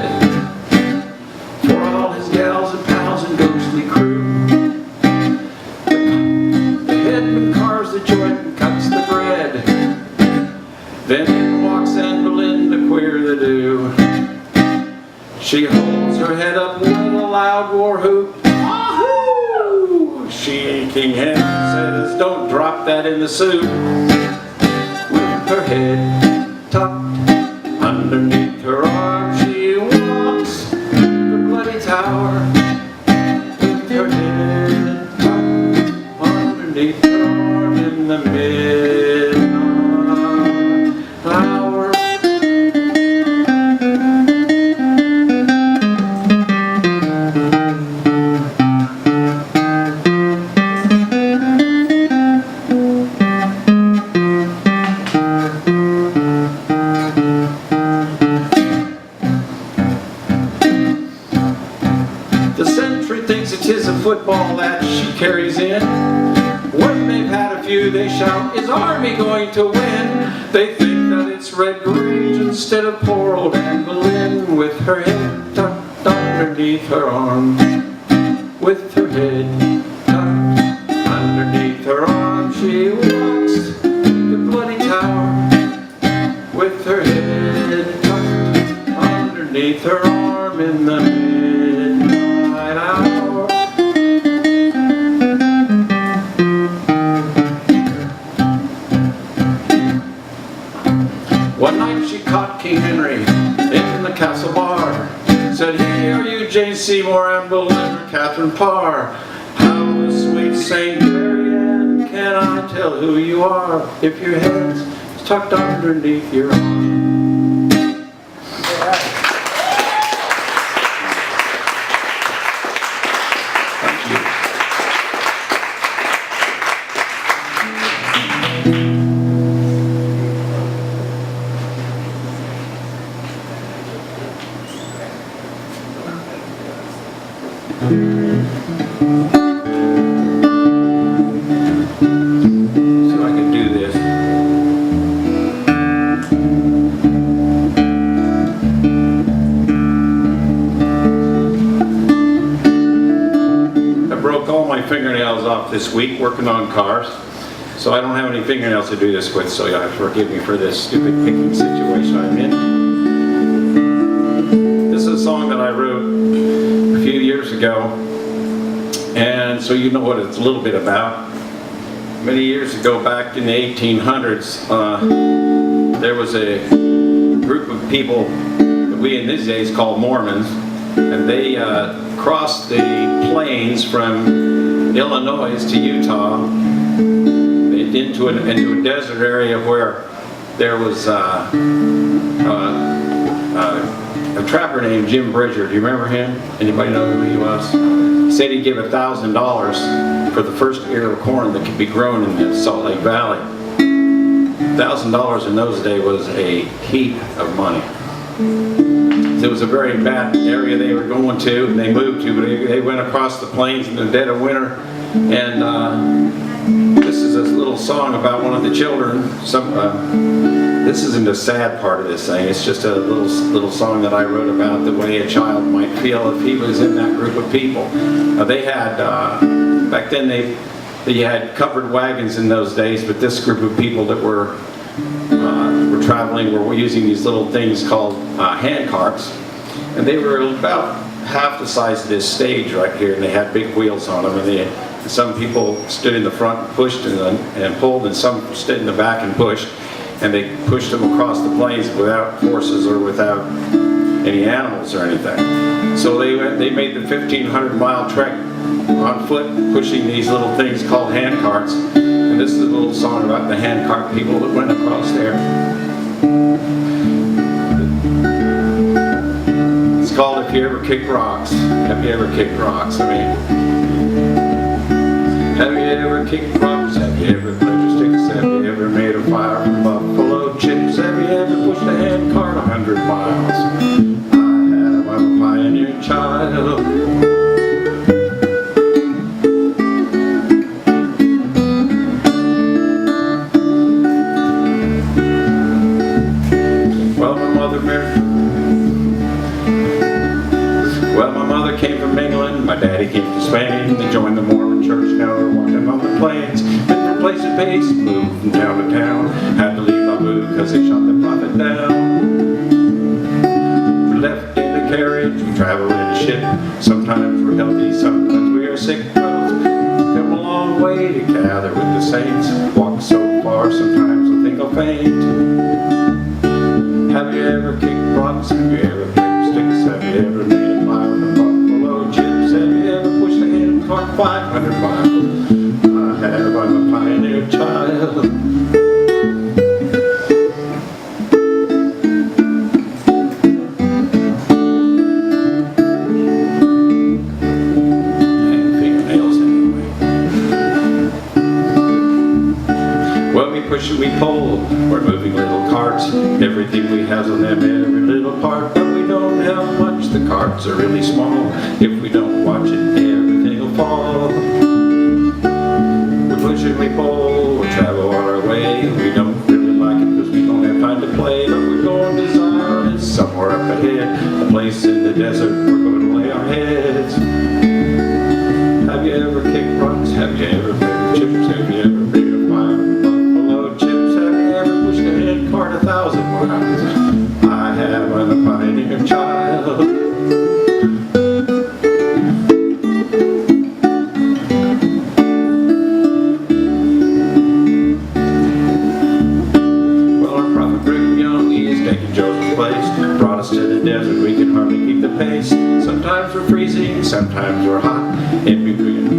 for all his gals and pals and ghostly crew. The headman carves the joint and cuts the bread. Then in walks Anne Boleyn to queer the do. She holds her head up with a loud war whoop. Wahoo! She, King Henry, says, don't drop that in the soup. With her head tucked underneath her arm, she walks the bloody tower. With her head tucked underneath her arm in the midnight hour. Football that she carries in. When they've had a few, they shout, is Army going to win? They think that it's Red Grange instead of poor old Anne Boleyn, with her head tucked underneath her arm. With her head tucked underneath her arm, she walks the bloody tower. With her head tucked underneath her arm in the midnight hour. One night she caught King Henry in the castle bar. Said, hey, are you Jane Seymour, Anne Boleyn, or Catherine Parr? How the sweet Saint Mary Ann, can I tell who you are if your head's tucked underneath your arm? Thank you. So I can do this. I broke all my fingernails off this week working on cars, so I don't have any fingernails to do this with, so you'll have to forgive me for this stupid picking situation I'm in. This is a song that I wrote a few years ago, and so you know what it's a little bit about. Many years ago, back in the 1800s, there was a group of people that we in these days call Mormons, and they crossed the plains from Illinois to Utah into a desert area where there was a trapper named Jim Bridger. Do you remember him? Anybody know who he was? said he'd give $1,000 for the first ear of corn that could be grown in the Salt Lake Valley. $1,000 in those days was a heap of money. It was a very bad area they were going to, and they moved to, but they went across the plains in the dead of winter. And this is a little song about one of the children. This isn't a sad part of this thing. It's just a little song that I wrote about the way a child might feel if he was in that group of people. They had back then they had covered wagons in those days, but this group of people that were traveling were using these little things called hand carts, and they were about half the size of this stage right here, and they had big wheels on them, and some people stood in the front and pushed and pulled, and some stood in the back and pushed, and they pushed them across the plains without horses or without any animals or anything. So they made the 1,500-mile trek on foot, pushing these little things called hand carts. And this is a little song about the hand cart people that went across there. It's called If You Ever Kicked Rocks. Have you ever kicked rocks? I mean, have you ever kicked rocks? Have you ever pledged sticks? Have you ever made a fire from buffalo chips? Have you ever pushed a hand cart 100 miles? I have, I'm a pioneer child. Well, my mother came from England, my daddy came from Spain. They joined the Mormon church, now they're walking on the plains. Been their place of base, moved from town to town. Had to leave my boo because they shot the prophet down. We left in the carriage, we travel in a ship. Sometimes we're healthy, sometimes we are sick. Well, come a long way to gather with the saints. Walk so far, sometimes I think I'll faint. Have you ever kicked rocks? Have you ever played sticks? Have you ever made a fire with buffalo chips? Have you ever pushed a hand cart 500 miles? I have, I'm a pioneer child. And fingernails anyway. Well, we push and we pull. We're moving little carts. Everything we have on them, every little part. But we don't have much. The carts are really small. If we don't watch it, everything will fall. We push and we pull. We travel on our way. We don't really like it because we don't have time to play. But we're going to Zion. It's somewhere up ahead. A place in the desert. We're going to lay our heads. Have you ever kicked rocks? Have you ever played chips? Have you ever made a fire with buffalo chips? Have you ever pushed a hand cart 1,000 miles? I have, I'm a pioneer child. Well, our prophet Brigham Young, he is taking Joseph's place. Brought us to the desert, we can hardly keep the pace. Sometimes we're freezing, sometimes we're hot. In between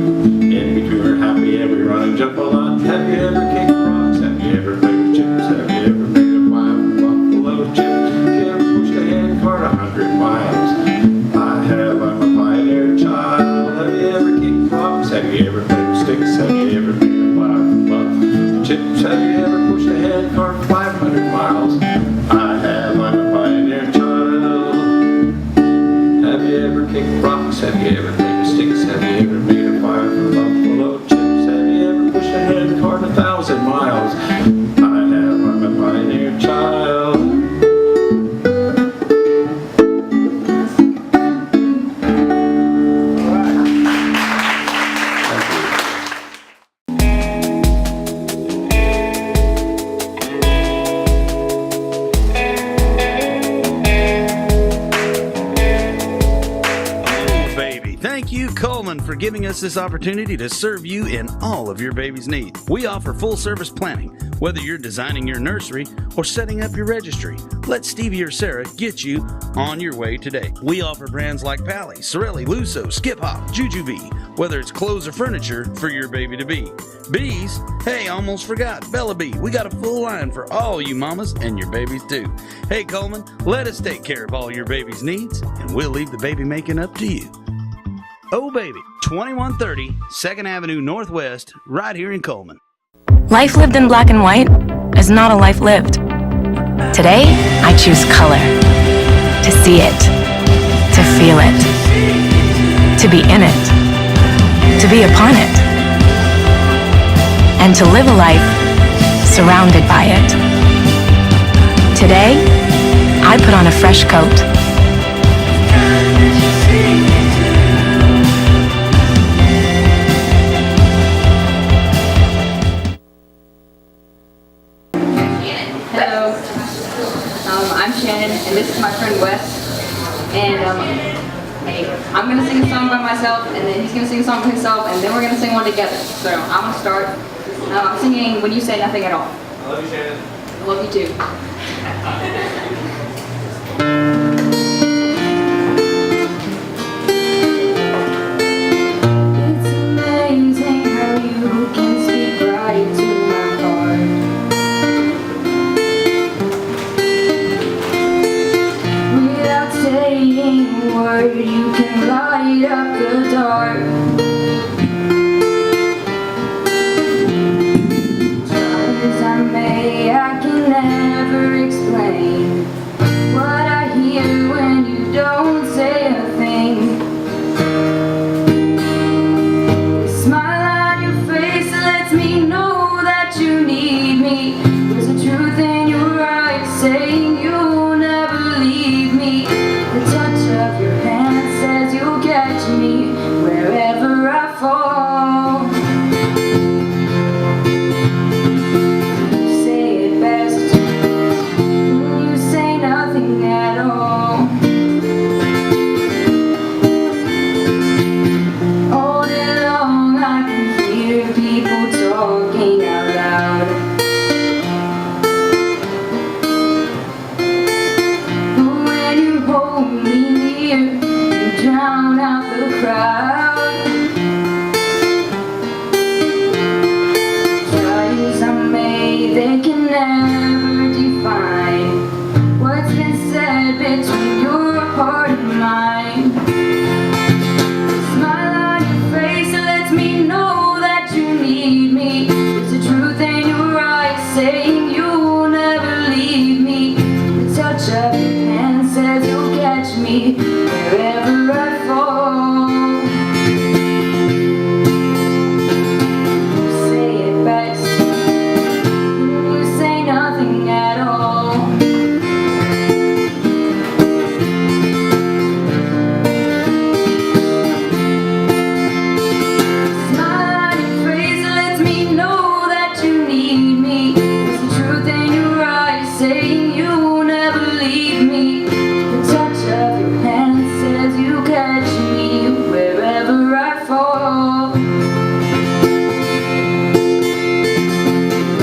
we're happy and we run and jump a lot. Have you ever kicked rocks? Have you ever played with chips? Have you ever made a fire with buffalo chips? Have you ever pushed a hand cart 100 miles? I have, I'm a pioneer child. Have you ever kicked rocks? Have you ever played with sticks? Have you ever made a fire with buffalo chips? Have you ever pushed a hand cart 500 miles? I have, I'm a pioneer child. Have you ever kicked rocks? Have you ever played with sticks? Have you ever made a fire with buffalo chips? Have you ever pushed a hand cart 1,000 miles? I have, I'm a pioneer child. Thank you, Coleman, for giving us this opportunity to serve you in all of your baby's needs. We offer full service planning, whether you're designing your nursery or setting up your registry. Let Stevie or Sarah get you on your way today. We offer brands like Pally, Sorelli, Lusso, Skip Hop, Jujubee, whether it's clothes or furniture for your baby to be. Bees, hey, almost forgot, Bella Bee. We got a full line for all you mamas and your babies too. Hey, Coleman, let us take care of all your baby's needs, and we'll leave the baby making up to you. Oh Baby, 2130 2nd Avenue Northwest, right here in Coleman. Life lived in black and white is not a life lived. Today, I choose color. To see it. To feel it. To be in it. To be upon it. And to live a life surrounded by it. Today, I put on a fresh coat. Hello, I'm Shannon, and this is my friend Wes. And I'm gonna sing a song by myself, and then he's gonna sing a song by himself, and then we're gonna sing one together. So I'm gonna start. I'm singing "When You Say Nothing at All." I love you, Shannon. I love you too. It's amazing how you can speak right to my heart. Without saying a word, you can light up the dark. Try as I may, I can never explain what I hear when you don't say a thing. The smile on your face lets me know that you need me. There's a truth in your eyes saying you'll never leave me. The touch of your hand says you'll catch me wherever I fall. You say it best when you say nothing at all. All day long I can hear people talking out loud. But when you hold me near, you drown out the crowd. Try as I may, they can never define what's been said between your heart and mine. Smile on your face lets me know that you need me. There's a truth in your eyes saying you'll never leave me. The touch of your hand says you'll catch me wherever I fall. You say it best when you say nothing at all. Smile on your face lets me know that you need me. There's the truth in your eyes saying you'll never leave me. The touch of your hand says you catch me wherever I fall.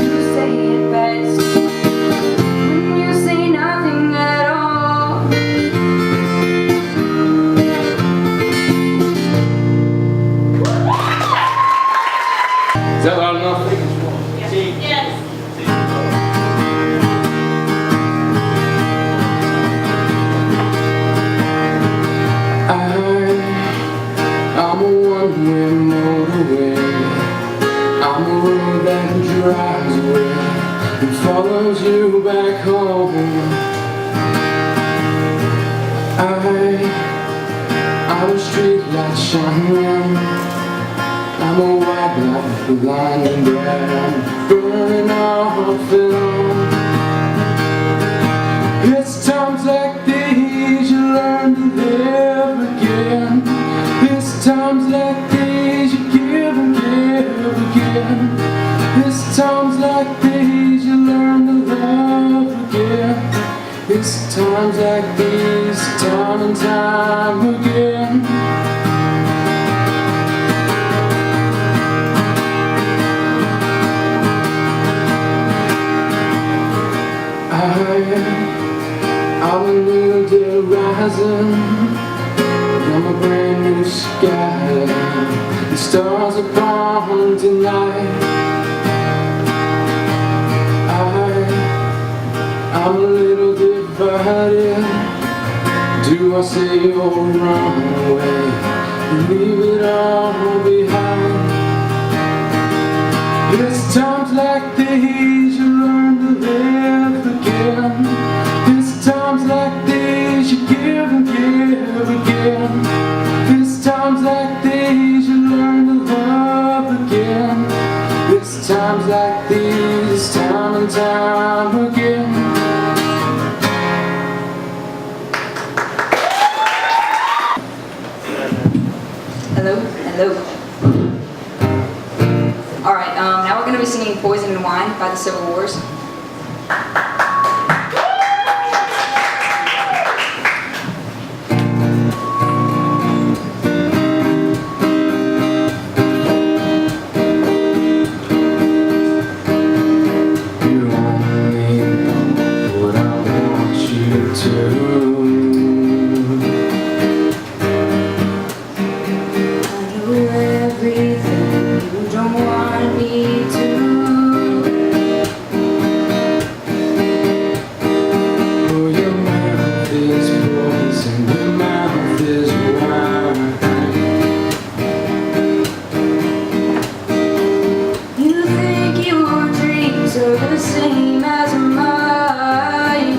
You say it best when you say nothing at all. Is that loud enough? I'm a one-way motorway. I'm a road that drives away and follows you back home. I'm a street light shining. I'm a white light blinding bright, burning off and on. It's times like these you learn to live again. It's times like these you give and give again. It's times like these you learn to love again. It's times like these, time and time again. I'm a new day rising. I'm a brand new sky. The stars are born tonight. I'm a little divided. Do I say you're wrong way? leave it all behind. It's times like these you learn to live again. It's times like these you give and give again. It's times like these you learn to love again. It's times like these, time and time again. Hello, hello. Alright, now we're going to be singing Poison and Wine by the Civil Wars. You only know what I want you to. Everything you don't want me to. Oh, your mouth is poison, your mouth is wine. You think your dreams are the same as mine.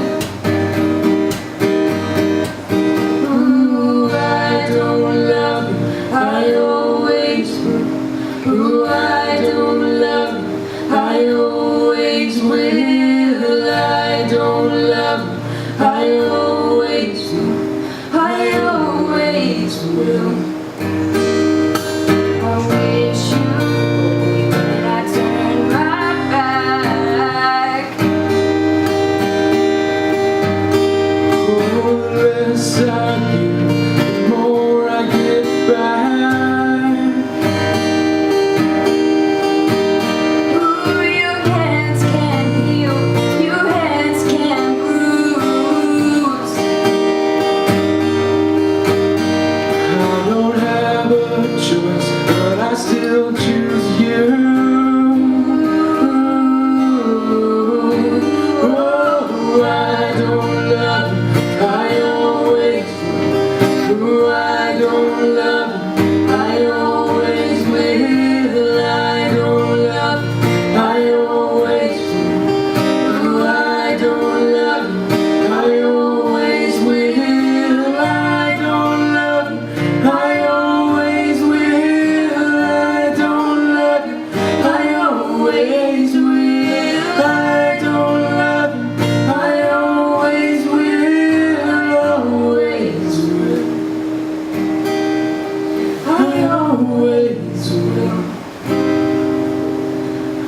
Ooh, I don't love you, I always will. Ooh, I don't love you, I always will. I don't love you, I always will. I always will. I wish you would when I turn my back. Oh, the less I give, the more I get back. Ooh, your hands can heal, your hands can bruise. I don't have a choice, but I still choose you. Oh, I don't love you, I always will. Oh, I don't love you, I always will. I don't love you, I always will. Oh, I don't love you, I always will. I don't love you, I always will. I don't love you, I always will. I don't love you, I always will. Always will. I always will.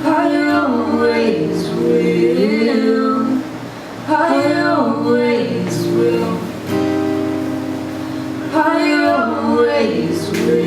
I always will. I always will. I always will.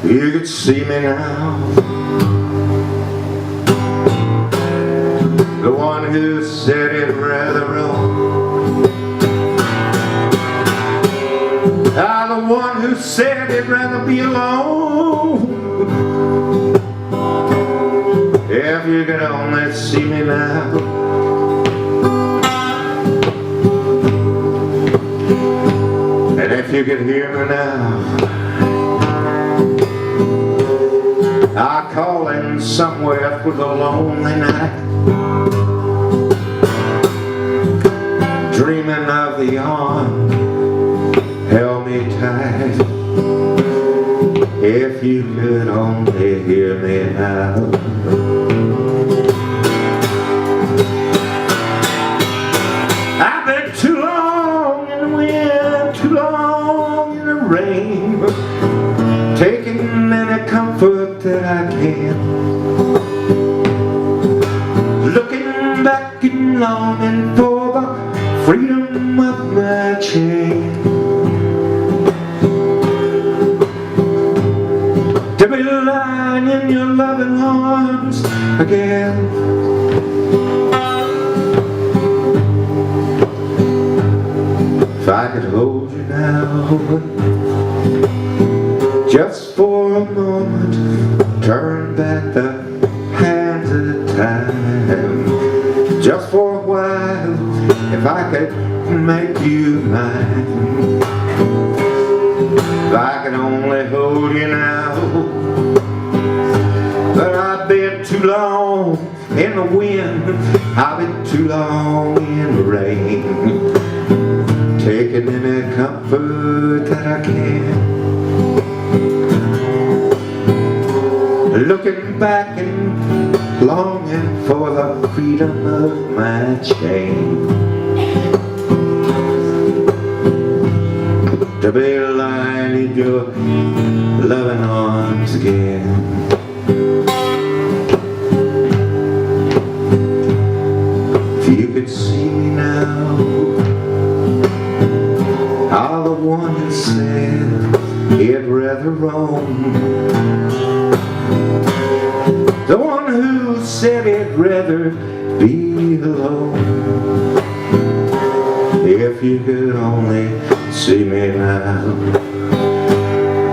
You could see me now, the one who said it rather wrong. I'm the one who said it'd rather be alone. If you could only see me now, and if you could hear me now, I call in somewhere for the lonely night, dreaming of the arm held me tight. If you could only hear me now. I've been too long in the wind, too long in the rain, taking any comfort that I can, looking back and longing for the freedom of my chain, to be lying in your loving arms again. if I could hold you now, just for a moment, turn back the hands of time, just for a while, if I could make you mine, if I could only hold you now. But I've been too long in the wind, I've been too long in the rain, taking any comfort that I can, looking back and longing for the freedom of my chain, to be lying in your loving arms again. If you could see me now, all the one that said he'd rather roam, the one who said he'd rather be alone. If you could only see me now.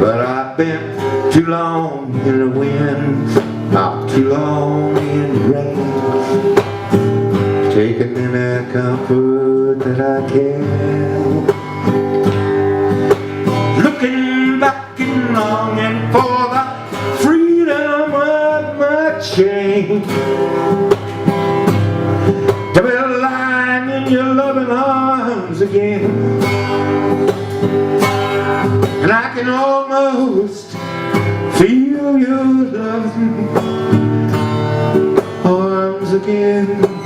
But I've been too long in the wind, not too long in the rain, taking any comfort that I can, looking back and longing for the freedom of my chain, to be lying in your loving arms again. And I can almost feel your loving arms again.